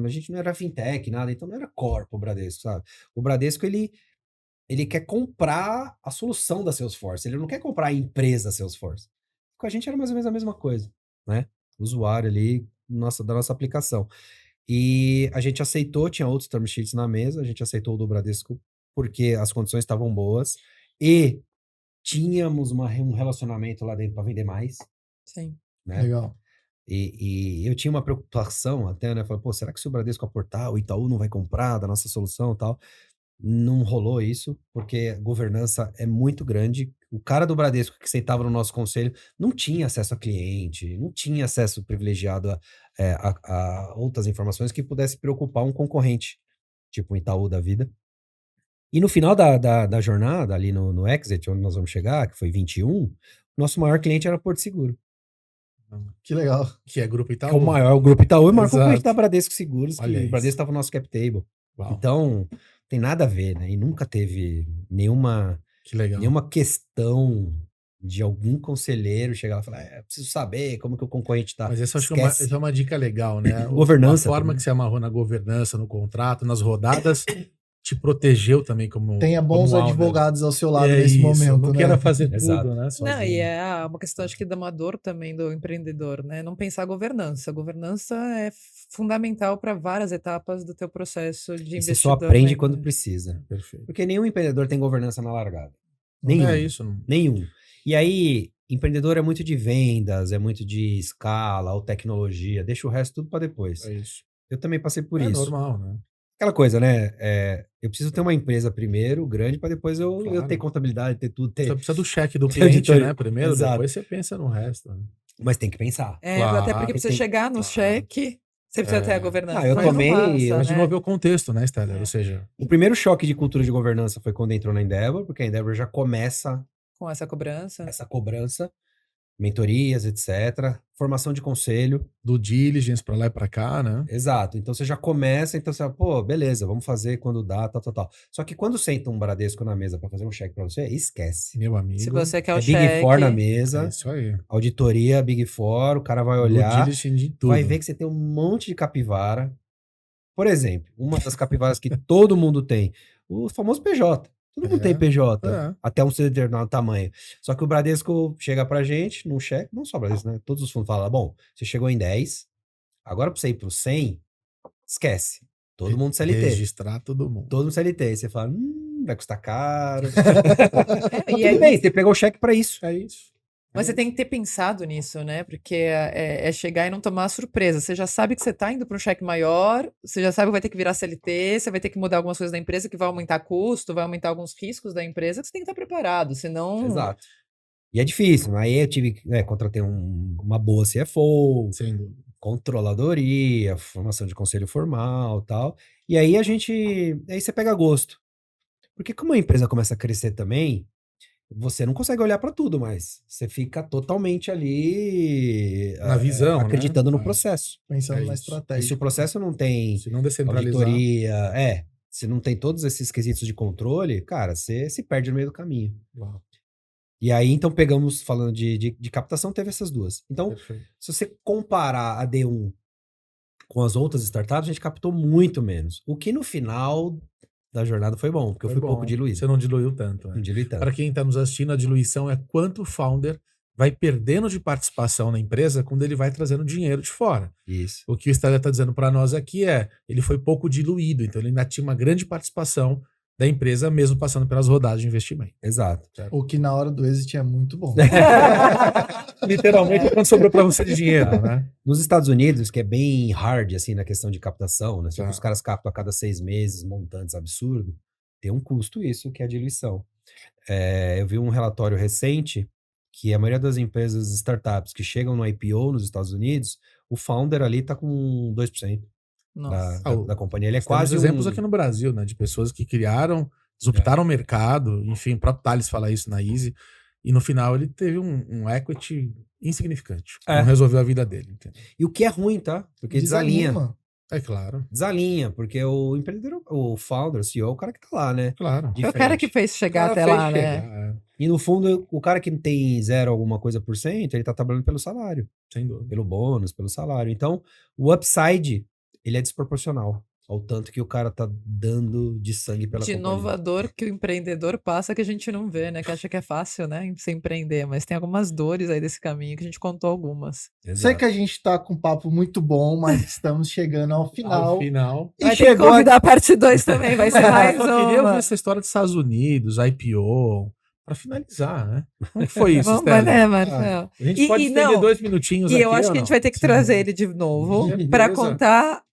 fintech, nada, então não era core pro Bradesco, sabe? O Bradesco, ele quer comprar a solução da Salesforce, ele não quer comprar a empresa Salesforce. Com a gente era mais ou menos a mesma coisa, né? O usuário ali da nossa aplicação. E a gente aceitou, tinha outros term sheets na mesa, a gente aceitou o do Bradesco porque as condições estavam boas e tínhamos um relacionamento lá dentro para vender mais. Sim. Né? Legal. E eu tinha uma preocupação até, né? Falei, pô, será que se o Bradesco aportar, o Itaú não vai comprar da nossa solução e tal? Não rolou isso, porque a governança é muito grande. O cara do Bradesco que sentava no nosso conselho não tinha acesso a cliente, não tinha acesso privilegiado a outras informações que pudesse preocupar um concorrente, tipo um Itaú da vida. E no final da jornada, ali no Exit, onde nós vamos chegar, que foi 21, nosso maior cliente era Porto Seguro. Que legal. Que é Grupo Que é Itaú. o maior, o Grupo Itaú é o maior Exato. concorrente da Bradesco Seguros, que Olha o isso. Bradesco estava no nosso cap table. Uau, Então, tem nada a ver, né? E nunca teve nenhuma que legal. questão de algum conselheiro chegar lá e falar, preciso saber como que o concorrente tá. Mas essa acho que Esquece. essa é uma dica legal, né? Governança A forma também. que você amarrou na governança, no contrato, nas rodadas, te protegeu também como Tenha bons como owner. advogados ao seu lado É nesse isso, momento, não né? queira fazer Exato. tudo, né? Não, sozinho. e é uma questão, acho que, da dor também do empreendedor, né? Não pensar a governança. A governança é fundamental para várias etapas do teu processo de E você investidor. só aprende né? quando precisa. Perfeito. Porque nenhum empreendedor tem governança na largada. Não Nenhum. É isso. Não... Nenhum. E aí, empreendedor é muito de vendas, é muito de escala ou tecnologia. Deixa o resto tudo para depois. É isso. Eu também passei por É isso. normal, né? Aquela coisa, né? Eu preciso ter uma empresa primeiro, grande, para depois eu Claro. ter contabilidade, ter tudo. Você precisa do cheque do Ter cliente, auditoria. né? Primeiro, Exato. depois você pensa no resto. Né? Mas tem que pensar. É, Claro, até porque pra você tem- chegar no claro. cheque, você precisa ter a governança. eu Mas não tomei- passa, Mas de né? novo é o contexto, né, Steller? Ou seja, O primeiro choque de cultura de governança foi quando entrou na Endeavor, porque a Endeavor já começa Com essa cobrança. essa cobrança, mentorias, etc. Formação de conselho. do diligence pra lá e pra cá, né? Exato. Então você já começa, então você fala, pô, beleza, vamos fazer quando dá, tal. Só que quando senta um Bradesco na mesa para fazer um cheque para você, esquece. Meu amigo. Se você quer o É Big cheque... Four na É mesa, isso aí. auditoria Big Four, o cara vai Do olhar, diligence de tudo. vai ver que você tem um monte de capivara. Por exemplo, uma das capivaras que todo mundo tem, o famoso PJ. Todo mundo tem PJ, É. até um determinado tamanho. Só que o Bradesco chega pra gente num cheque, não só o Bradesco, né? Todos os fundos falam, bom, você chegou em 10, agora pra você ir pro 100, esquece. Todo mundo CLT. Registrar todo mundo. Todo mundo CLT. Aí você fala, vai custar caro. É, Mas e aí- tudo bem, você pegou o cheque pra isso. É isso. Mas você tem que ter pensado nisso, né? Porque é chegar e não tomar surpresa. Você já sabe que você tá indo para um cheque maior, você já sabe que vai ter que virar CLT, você vai ter que mudar algumas coisas da empresa que vai aumentar custo, vai aumentar alguns riscos da empresa, que você tem que estar preparado, senão... Exato. E é difícil. Aí eu tive, contratei uma boa CFO, Sem dúvida. controladoria, formação de conselho formal, tal. E aí aí você pega gosto. Porque como a empresa começa a crescer também, você não consegue olhar para tudo mais. Você fica totalmente ali Na visão, acreditando né? no processo. Pensando É na isso. E se estratégia. o processo não tem Se não descentralizar. auditoria, se não tem todos esses quesitos de controle, cara, você se perde no meio do caminho. Uau, E aí, então, falando de captação, teve essas duas. Então, perfeito. se você comparar a D1 com as outras startups, a gente captou muito menos. O que no final da jornada foi bom, porque eu fui bom. pouco diluído. Você não diluiu tanto, né? Não diluí tanto. Para quem está nos assistindo, a diluição é quanto o founder vai perdendo de participação na empresa quando ele vai trazendo dinheiro de fora. Isso. O que o Steller está dizendo para nós aqui ele foi pouco diluído, então ele ainda tinha uma grande participação da empresa, mesmo passando pelas rodadas de investimento. Exato. O que na hora do exit é muito bom. Literalmente, quando sobrou para você de dinheiro, né? Nos Estados Unidos, que é bem hard, assim, na questão de captação, né? Só que Tá. os caras captam a cada 6 meses, montantes absurdos, tem um custo isso, que é a diluição. Eu vi um relatório recente que a maioria das empresas startups que chegam no IPO nos Estados Unidos, o founder ali tá com 2% Nossa. da companhia. Ele é Nós temos quase exemplos aqui no Brasil, né? De pessoas que criaram, disruptaram o mercado, enfim, o próprio Thales fala isso na Easy, e no final ele teve um equity insignificante. Não resolveu a vida dele, entendeu? E o que é ruim, tá? Porque desalinha. É claro, Desalinha, porque o empreendedor, o founder, o CEO, é o cara que tá lá, né? claro. De Foi o cara frente. que fez chegar O cara até fez lá, né? chegar, E no fundo, o cara que tem 0 alguma coisa por cento, ele tá trabalhando pelo salário, sem dúvida. pelo bônus, pelo salário. Então, o upside, ele é desproporcional ao tanto que o cara tá dando de sangue pela De companhia. inovador que o empreendedor passa que a gente não vê, né? Que acha que é fácil, né? Se empreender, mas tem algumas dores aí desse caminho que a gente contou algumas. Sei Exato. que a gente tá com um papo muito bom, mas estamos chegando ao final. Ao final. E Vai ter que chegou convidar a parte 2 também, vai ser mais Eu só queria uma. ouvir essa história dos Estados Unidos, IPO, pra finalizar, né? Como que foi isso, Vamos, Steller? né, Marcelo? A gente E- pode e estender não, 2 minutinhos E aqui, eu acho ou que a gente não? vai ter que trazer ele de novo Beleza. para contar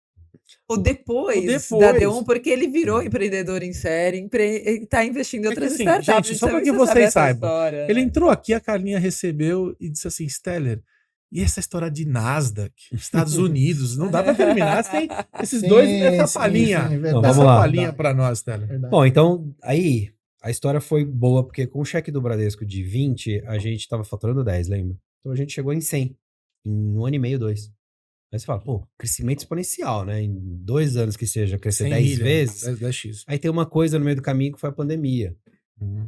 O depois, O da depois. D1, porque ele virou empreendedor em série, ele tá investindo em É que outras assim, startups. gente, só então pra que você sabe vocês essa saibam. história, Ele né? entrou aqui, a Carlinha recebeu e disse assim, Steller, e essa história de Nasdaq, Estados Unidos, não dá pra terminar sem esses Sim, dois, essa sim, palhinha. sim, Não, verdade. vamos Essa lá. palhinha pra nós, Steller. Verdade. Bom, então, aí, a história foi boa, porque com o cheque do Bradesco de 20, a gente tava faturando 10, lembra? Então a gente chegou em 100, em 1 ano e meio, 2. Aí você fala, pô, crescimento exponencial, né? Em 2 anos que seja, crescer 100 10 milha, vezes. 10x. Aí tem uma coisa no meio do caminho que foi a pandemia,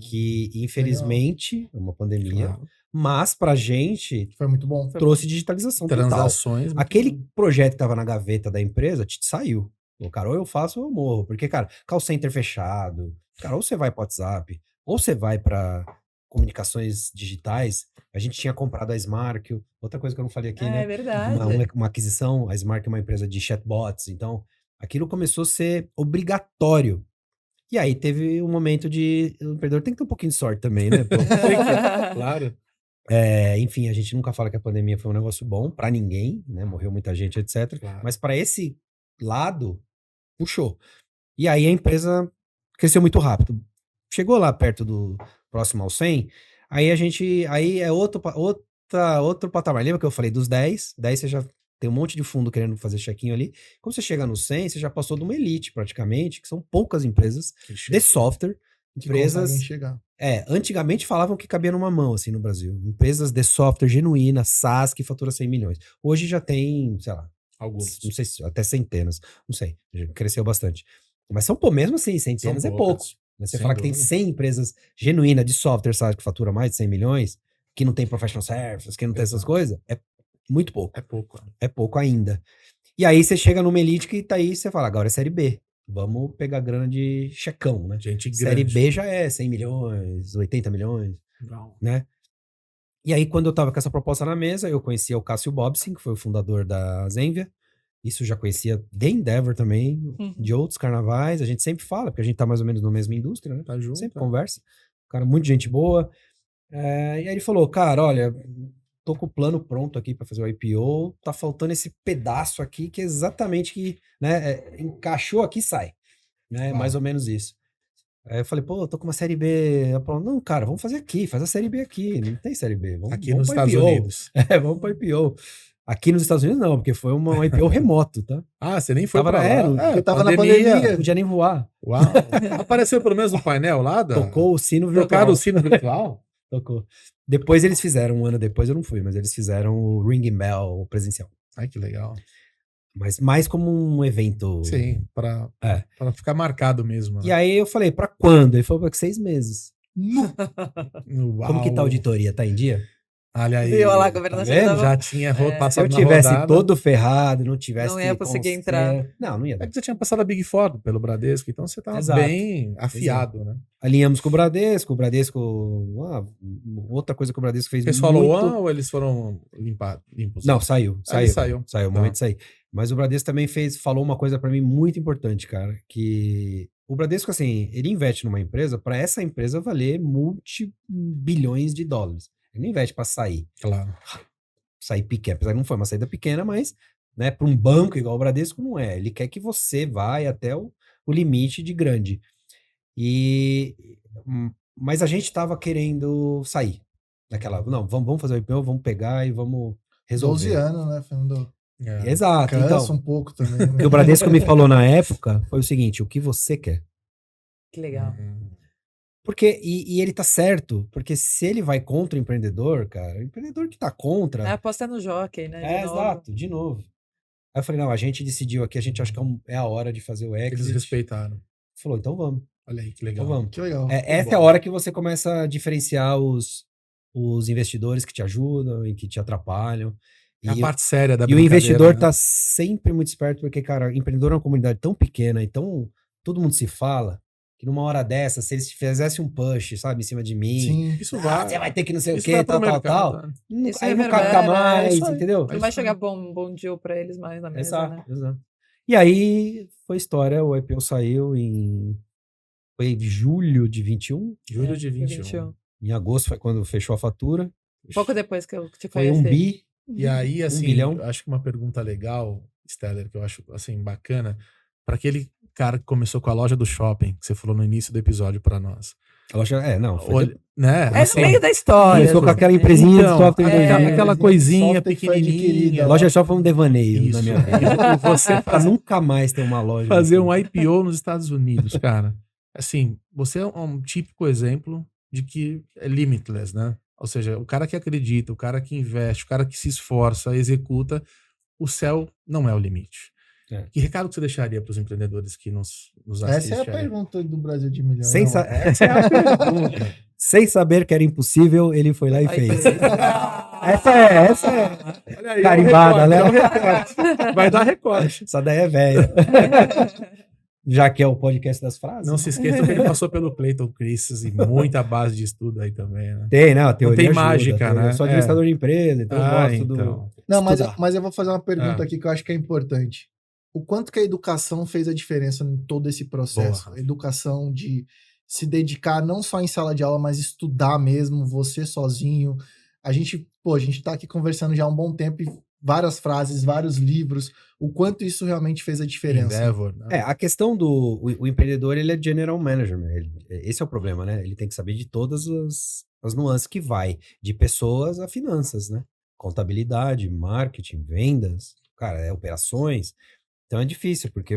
que infelizmente é uma pandemia, Claro. mas pra gente Foi muito bom. trouxe digitalização total. Transações. muito Aquele bom. projeto que tava na gaveta da empresa, saiu. O cara, ou eu faço ou eu morro. Porque, cara, call center fechado. Cara, ou você vai pro WhatsApp, ou você vai pra comunicações digitais. A gente tinha comprado a Smark. Outra coisa que eu não falei aqui, É né? verdade. Uma aquisição. A Smark é uma empresa de chatbots. Então, aquilo começou a ser obrigatório. E aí teve um momento de... O empreendedor tem que ter um pouquinho de sorte também, né? Pô? Claro. Enfim, a gente nunca fala que a pandemia foi um negócio bom pra ninguém, né? Morreu muita gente, etc. Claro. Mas pra esse lado, puxou. E aí a empresa cresceu muito rápido. Chegou lá perto do próximo ao 100, aí é outro patamar. Lembra que eu falei dos 10? 10 você já tem um monte de fundo querendo fazer check-in ali. Quando você chega no 100, você já passou de uma elite praticamente, que são poucas empresas de software, Que empresas... conseguem chegar. Antigamente falavam que cabia numa mão, assim, no Brasil. Empresas de software genuína, SaaS, que fatura 100 milhões. Hoje já tem, sei lá, Alguns. não sei se até centenas, não sei, já cresceu bastante. Mas mesmo assim, centenas São é pouco. poucas. Né? Você Sem falar que tem dúvida. 100 empresas genuínas de software, SaaS, que fatura mais de 100 milhões, que não tem professional services, que não tem essas Exato. coisas, é muito pouco. É pouco. É pouco ainda. E aí você chega numa elite que tá aí, você fala, agora é Série B. Vamos pegar grana de checão, né? Gente Série grande. B já é 100 milhões, 80 milhões, Não. né? E aí, quando eu tava com essa proposta na mesa, eu conhecia o Cássio Bobsin, que foi o fundador da Zenvia. Isso eu já conhecia de Endeavor também, de outros carnavais. A gente sempre fala, porque a gente tá mais ou menos na mesma indústria, né? Tá junto. Sempre conversa. Cara, muito gente boa. E aí ele falou, cara, olha, tô com o plano pronto aqui pra fazer o IPO, tá faltando esse pedaço aqui que é exatamente que, né, encaixou aqui e sai. Né? Mais ou menos isso. Aí eu falei, pô, eu tô com uma série B. Eu falei, não, cara, vamos fazer aqui, faz a série B aqui. Não tem série B. Aqui vamos nos pra Estados IPO. Unidos. Vamos pra IPO. Aqui nos Estados Unidos não, porque foi um IPO remoto, tá? Ah, você nem foi Tava pra na- lá. porque tava na pandemia. Não podia nem voar. Uau. Apareceu pelo menos no painel lá? Tocou o sino virtual. Trocaram o sino virtual? Tocou. Depois eles fizeram, um ano depois eu não fui, mas eles fizeram o Ring Bell presencial. Ai, que legal. Mas mais como um evento. Sim, pra ficar marcado mesmo. E aí eu falei, pra quando? Ele falou, pra 6 meses. Uau. Como que tá a auditoria? Tá em dia? Olha aí. Viu lá, a Tá governação vendo? tava- Já tinha É. Se passado eu na tivesse rodada. todo ferrado, não tivesse... Não ia conseguir conselho- entrar. Não ia É dar. que você tinha passado a Big Four pelo Bradesco, então você tava Exato. bem afiado, né? Alinhamos com o Bradesco. Outra coisa que o Bradesco fez Fez muito... follow-on ou eles foram limpos? Não, saiu. ele saiu. Saiu, o Tá. momento de sair. Mas o Bradesco também falou uma coisa pra mim muito importante, cara, que o Bradesco, assim, ele investe numa empresa pra essa empresa valer multi-bilhões de dólares. Ele não investe pra sair Claro. pequeno, apesar que não foi uma saída pequena, mas, né, para um banco igual o Bradesco não é. Ele quer que você vá até o limite de grande. Mas a gente tava querendo sair daquela, não, vamos fazer o IPO, vamos pegar e vamos resolver. 12 anos, né, Fernando? É. Exato, Cansa então, um pouco também. o que Né? o Bradesco me falou na época foi o seguinte, o que você quer? Que legal. Porque, e ele tá certo, porque se ele vai contra o empreendedor, cara, o empreendedor que tá contra... A aposta no jockey, né? de novo. Exato, de novo. Aí eu falei, não, a gente decidiu aqui, a gente acha que é a hora de fazer o Eles exit. respeitaram. Falou, então vamos, Olha aí, que legal. então vamos. Que legal. Essa é a hora que você começa a diferenciar os investidores que te ajudam e que te atrapalham. É a parte séria da E o brincadeira, investidor né? tá sempre muito esperto, porque, cara, empreendedor é uma comunidade tão pequena e todo mundo se fala, que numa hora dessa, se eles fizessem um push, sabe, em cima de mim, Sim. Isso vai. você vai ter que não sei o Isso quê, vai pro tal, mercado, né? Isso Aí não reverbera, capta mais, isso aí. entendeu? Não vai chegar bom deal pra eles mais na mesa, Exato, né? exato. E aí foi história, o IPO saiu foi em julho de 21, Julho de 21. 21. em agosto foi quando fechou a fatura, Pouco depois que eu te foi conheci. 1 bi, E aí, assim, bilhão. eu acho que uma pergunta legal, Steller, que eu acho, assim, bacana, para aquele cara que começou com a loja do shopping, que você falou no início do episódio para nós. A loja, não, foi Olha, né? É assim, no meio da história. começou com assim, aquela né? empresinha de então, software. aquela coisinha software que foi adquirida. pequenininha. A loja só foi um devaneio Isso. na minha vida. E você Pra nunca mais ter uma loja. fazer assim. um IPO nos Estados Unidos, cara. Assim, você é um típico exemplo de que é limitless, né? Ou seja, o cara que acredita, o cara que investe, o cara que se esforça, executa, o céu não é o limite. É. Que recado que você deixaria para os empreendedores que nos Essa é a assistem? aí? pergunta do Brasil de milhões. Sem, não, sa- Essa é a pergunta. Sem saber que era impossível, ele foi lá e Aí fez. fez. Essa é. Olha aí, Carimbada, é né? um recorte. Vai dar recorte. Essa daí é velha. Já que é o podcast das frases. Não se esqueça que ele passou pelo Clayton Christensen e muita base de estudo aí também, né? Tem, né? A teoria tem ajuda, mágica, né? Eu sou administrador de empresa, então eu gosto do... Não, estudar. mas eu vou fazer uma pergunta Ah. aqui que eu acho que é importante. O quanto que a educação fez a diferença em todo esse processo? Boa. A educação de se dedicar não só em sala de aula, mas estudar mesmo, você sozinho. A gente tá aqui conversando já há um bom tempo e várias frases, vários livros. O quanto isso realmente fez a diferença? Endeavor, né? A questão do o empreendedor, ele é general manager, né? Esse é o problema, né? Ele tem que saber de todas as nuances que vai, de pessoas a finanças, né? Contabilidade, marketing, vendas, cara, operações. Então é difícil, porque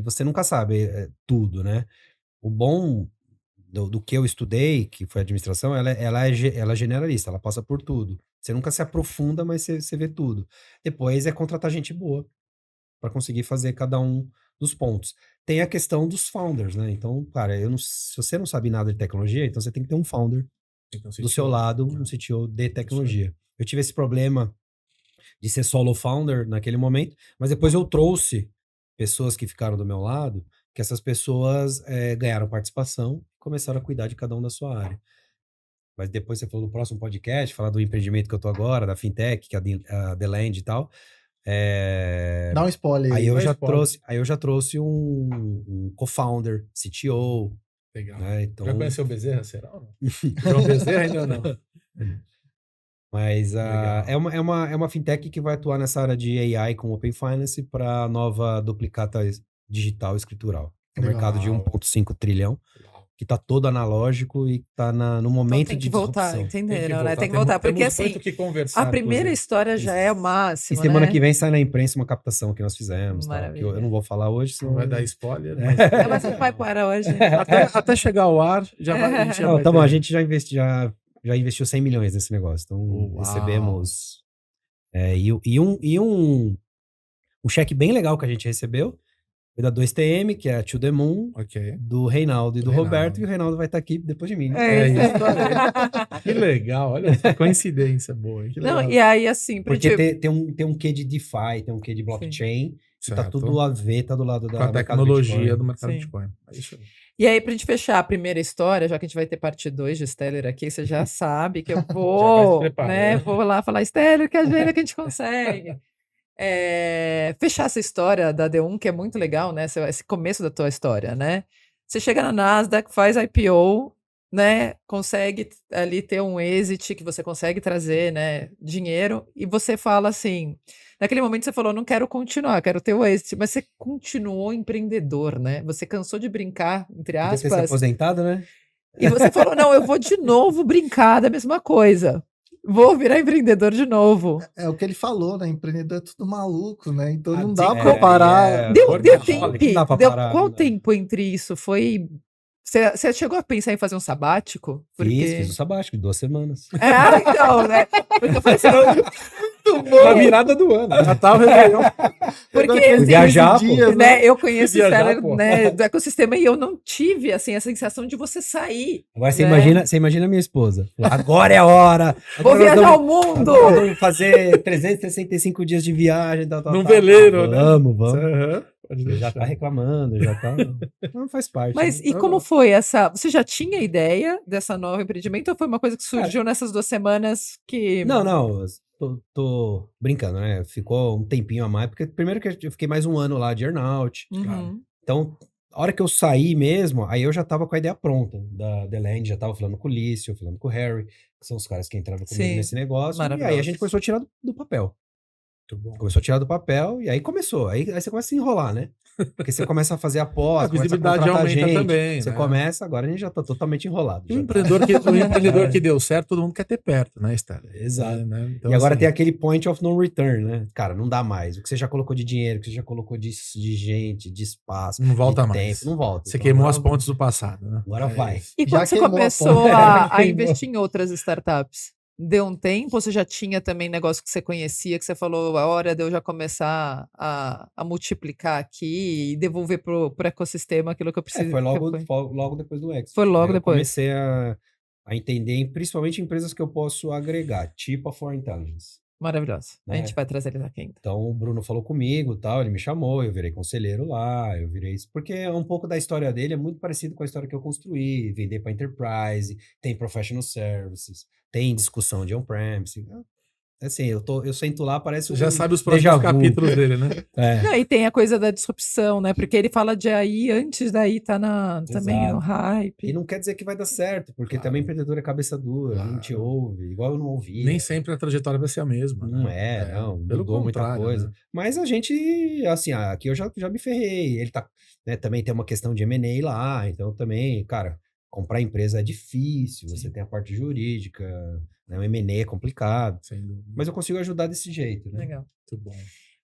você nunca sabe tudo, né? O bom do que eu estudei, que foi administração, ela é generalista, ela passa por tudo. Você nunca se aprofunda, mas você vê tudo. Depois é contratar gente boa para conseguir fazer cada um dos pontos. Tem a questão dos founders, né? Então, cara, se você não sabe nada de tecnologia, então você tem que ter um founder Então, do seu lado, um CTO de tecnologia. Eu tive esse problema de ser solo founder naquele momento, mas depois eu trouxe pessoas que ficaram do meu lado, que essas pessoas ganharam participação e começaram a cuidar de cada um da sua área. Mas depois você falou do próximo podcast, falar do empreendimento que eu tô agora, da fintech, que é a The Land e tal. Dá um spoiler Aí eu spoiler. já trouxe um co-founder, CTO, Legal. né? Então, Já conheceu o Bezerra, será ou não? João Bezerra ainda não. mas Legal. é uma fintech que vai atuar nessa área de AI com Open Finance para nova duplicata digital escritural. É um Legal. mercado de 1,5 trilhão, que está todo analógico e está no Então momento tem de que voltar, disrupção. entenderam, né? Tem que voltar, porque Temos assim, muito o que conversar, a primeira inclusive. história já é o E máximo, semana né? que vem sai na imprensa uma captação que nós fizemos, tá? Que eu Maravilha. não vou falar hoje, Não senão... vai dar spoiler, É. mas... É, mas não vai para hoje. até chegar ao ar, já vai, a gente já Não, vai tá bom, ter. a gente já investiu 100 milhões nesse negócio. Então, Uau. recebemos... um cheque bem legal que a gente recebeu foi da 2TM, que é a To The Moon, Ok. do Reinaldo e do Do Roberto, Reinaldo. e o Reinaldo vai estar aqui depois de mim. É isso aí. Que legal, olha que coincidência boa, hein? Que Não, legal. e aí assim, pra Porque gente... tem um quê de DeFi, tem um quê de blockchain, que tá Certo. tudo a ver, tá do lado da Com a mercado tecnologia Bitcoin. do mercado Sim. Bitcoin. É isso aí. E aí, pra gente fechar a primeira história, já que a gente vai ter parte 2 de Steller aqui, você já sabe que eu vou, preparando. né? Vou lá falar, Steller, que ajuda que a gente consegue. Fechar essa história da D1, que é muito legal, né? Esse começo da tua história, né? Você chega na Nasdaq, faz IPO, né? Consegue ali ter um exit que você consegue trazer, né? Dinheiro, e você fala assim. Naquele momento você falou, não quero continuar, quero ter o exit, mas você continuou empreendedor, né? Você cansou de brincar, entre Podia ter se aspas, aposentado, né? e você falou, não, eu vou de novo brincar da mesma coisa. Vou virar empreendedor de novo. É o que ele falou, né? Empreendedor é tudo maluco, né? Então não Ah, dá sim, pra parar. Deu workaholic, tempo. não dá pra Deu parar, qual não dá. tempo entre isso? Foi. Você chegou a pensar em fazer um sabático? Fiz o sabático de 2 semanas. Então, né? Porque eu falei assim, Na virada do ano. Natal, Réveillon. porque Fui viajar, pô. dias, né, eu conheço o Viajar, Steller, pô. né, do ecossistema e eu não tive assim, a sensação de você sair. Agora né? você imagina a minha esposa. Agora é a hora. Vou Agora nós viajar ao vamos- mundo! Nós vamos fazer 365 dias de viagem. Tal, Num veleiro, né? Vamos. Aham, pode Já deixar. tá reclamando, já tá. Não faz parte. Mas né? e como foi essa? Você já tinha ideia dessa nova empreendimento ou foi uma coisa que surgiu nessas 2 semanas que. Não. Tô brincando, né? Ficou um tempinho a mais, porque primeiro que eu fiquei mais um ano lá de earnout. Uhum. Então, a hora que eu saí mesmo, aí eu já tava com a ideia pronta da The Land, já tava falando com o Lício, falando com o Harry, que são os caras que entraram comigo Sim, nesse negócio. E aí a maravilhosos. gente começou a tirar do papel. Muito bom. Começou a tirar do papel e aí começou. Aí você começa a se enrolar, né? Porque você começa a fazer aposta, A começa a visibilidade contratar aumenta gente. também, Você né? começa, agora a gente já tá totalmente enrolado. E o já tá. empreendedor que deu certo, todo mundo quer ter perto, né, Estela? Exato. Né? Então, E agora assim, tem aquele point of no return, né? Cara, não dá mais. O que você já colocou de dinheiro, o que você já colocou de gente, de espaço, não volta de mais. tempo, não volta. Você Então, queimou agora as pontes do passado, né? Agora vai. isso. E Já quando você queimou a começou ponte. a Queimou. investir em outras startups? Deu um tempo ou você já tinha também negócio que você conhecia, que você falou, a hora de eu já começar a multiplicar aqui e devolver pro ecossistema aquilo que eu preciso? Foi que eu- logo depois do Exit. Foi logo Aí eu depois. comecei a entender, principalmente empresas que eu posso agregar, tipo a For Intelligence. Maravilhoso. A Né? gente vai trazer ele aqui ainda. Então o Bruno falou comigo, tal, ele me chamou, eu virei conselheiro lá, eu virei isso, porque um pouco da história dele é muito parecido com a história que eu construí, vender para enterprise, tem professional services, tem discussão de on-premise. Assim, eu sento lá, parece Você já sabe os déjà próximos vu. capítulos dele, né? É, Não, e tem a coisa da disrupção, né? Porque ele fala de aí, antes daí tá também no Exato. hype. e não quer dizer que vai dar certo, porque Claro. também empreendedor é cabeça dura, não te Claro. ouve, igual eu não ouvi. Nem sempre a trajetória vai ser a mesma. Não né? não, Pelo mudou muita contrário, coisa. né? Mas a gente, assim, aqui eu já me ferrei. Ele tá, né, também tem uma questão de M&A lá, então também, cara, comprar empresa é difícil, você tem a parte jurídica, né, o M&A é complicado. Sem dúvida. Mas eu consigo ajudar desse jeito, né? Legal. Muito bom.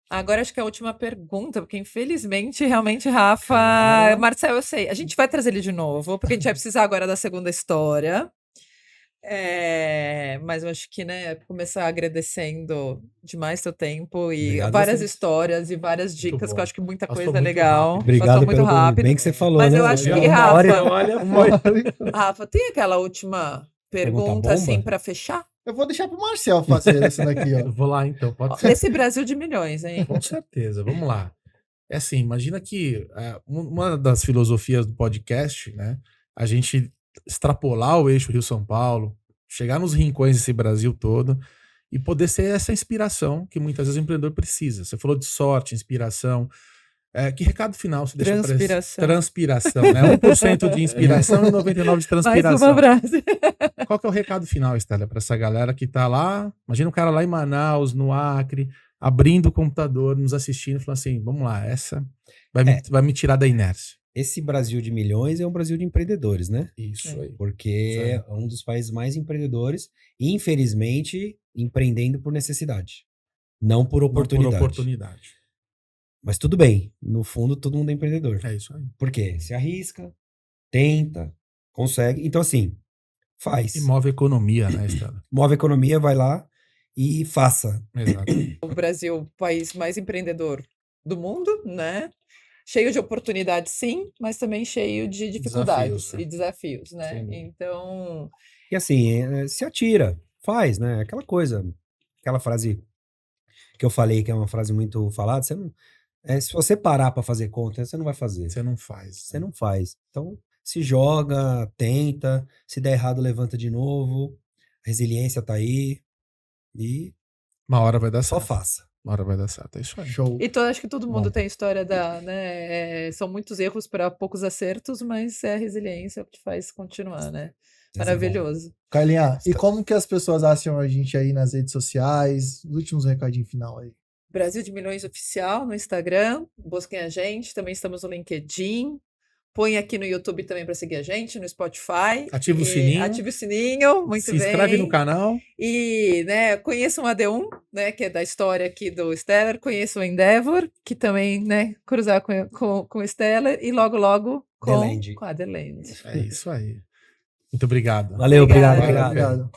Agora acho que é a última pergunta, porque infelizmente, realmente, Rafa, Cara. Marcel, eu sei, a gente vai trazer ele de novo, porque a gente vai precisar agora da segunda história. Mas eu acho que, né, começar agradecendo demais teu tempo e Obrigado várias vocês. histórias e várias dicas, que bom. eu acho que muita Passou coisa muito legal. rápido. Obrigado Passou muito pelo rápido. bem que você falou, Mas né? eu acho que, Uma hora e- Rafa, Olha, foi. Rafa, tem aquela última pergunta, bomba? assim, para fechar? Eu vou deixar pro Marcel fazer essa daqui, ó. Eu vou lá então, pode Ó, ser. Desse Brasil de milhões, hein? Com certeza, vamos lá. É assim, imagina que uma das filosofias do podcast, né, a gente extrapolar o eixo Rio-São Paulo, chegar nos rincões desse Brasil todo e poder ser essa inspiração que muitas vezes o empreendedor precisa. Você falou de sorte, inspiração. Que recado final você deixa para Transpiração. Transpiração, né? 1% de inspiração e 99% de Mais transpiração. uma frase. Qual que é o recado final, Estela, para essa galera que tá lá? Imagina um cara lá em Manaus, no Acre, abrindo o computador, nos assistindo, falando assim: vamos lá, essa vai me tirar da inércia. Esse Brasil de milhões é um Brasil de empreendedores, né? Isso aí. Porque é um dos países mais empreendedores e, infelizmente, empreendendo por necessidade, não por oportunidade. Por oportunidade. Mas tudo bem, no fundo todo mundo é empreendedor. É isso aí. Por quê? Se arrisca, tenta, consegue. Então, assim, faz. E move a economia, né, Estela? Move a economia, vai lá e faça. Exato. O Brasil, o país mais empreendedor do mundo, né? Cheio de oportunidades, sim, mas também cheio de dificuldades Desafios, né? e desafios, né? Sem dúvida. Então, E assim, se atira, faz, né? Aquela coisa, aquela frase que eu falei, que é uma frase muito falada, você não, se você parar pra fazer conta, você não vai fazer. Você não faz. Você não faz. Então, se joga, tenta, se der errado, levanta de novo. A resiliência tá aí e Uma hora vai dar só certo. faça. Uma hora vai dar certo. É isso aí. Show. acho que todo mundo Bom. tem história né? São muitos erros para poucos acertos, mas é a resiliência que te faz continuar, né? Esse é Maravilhoso. Carlinha, e como que as pessoas acham a gente aí nas redes sociais? Os últimos recadinhos final aí. Brasil de Milhões Oficial no Instagram, busquem a gente, também estamos no LinkedIn. Põe aqui no YouTube também para seguir a gente, no Spotify. Ativa o E sininho. Ative o sininho, muito Se bem. inscreve no canal. E, né, conheçam o AD1, né, que é da história aqui do Stellar, conheçam o Endeavor, que também, né, cruzar com o Stellar, e logo The Land. com a The Land. É isso aí. Muito obrigado. Valeu, Obrigada. obrigado. Obrigado.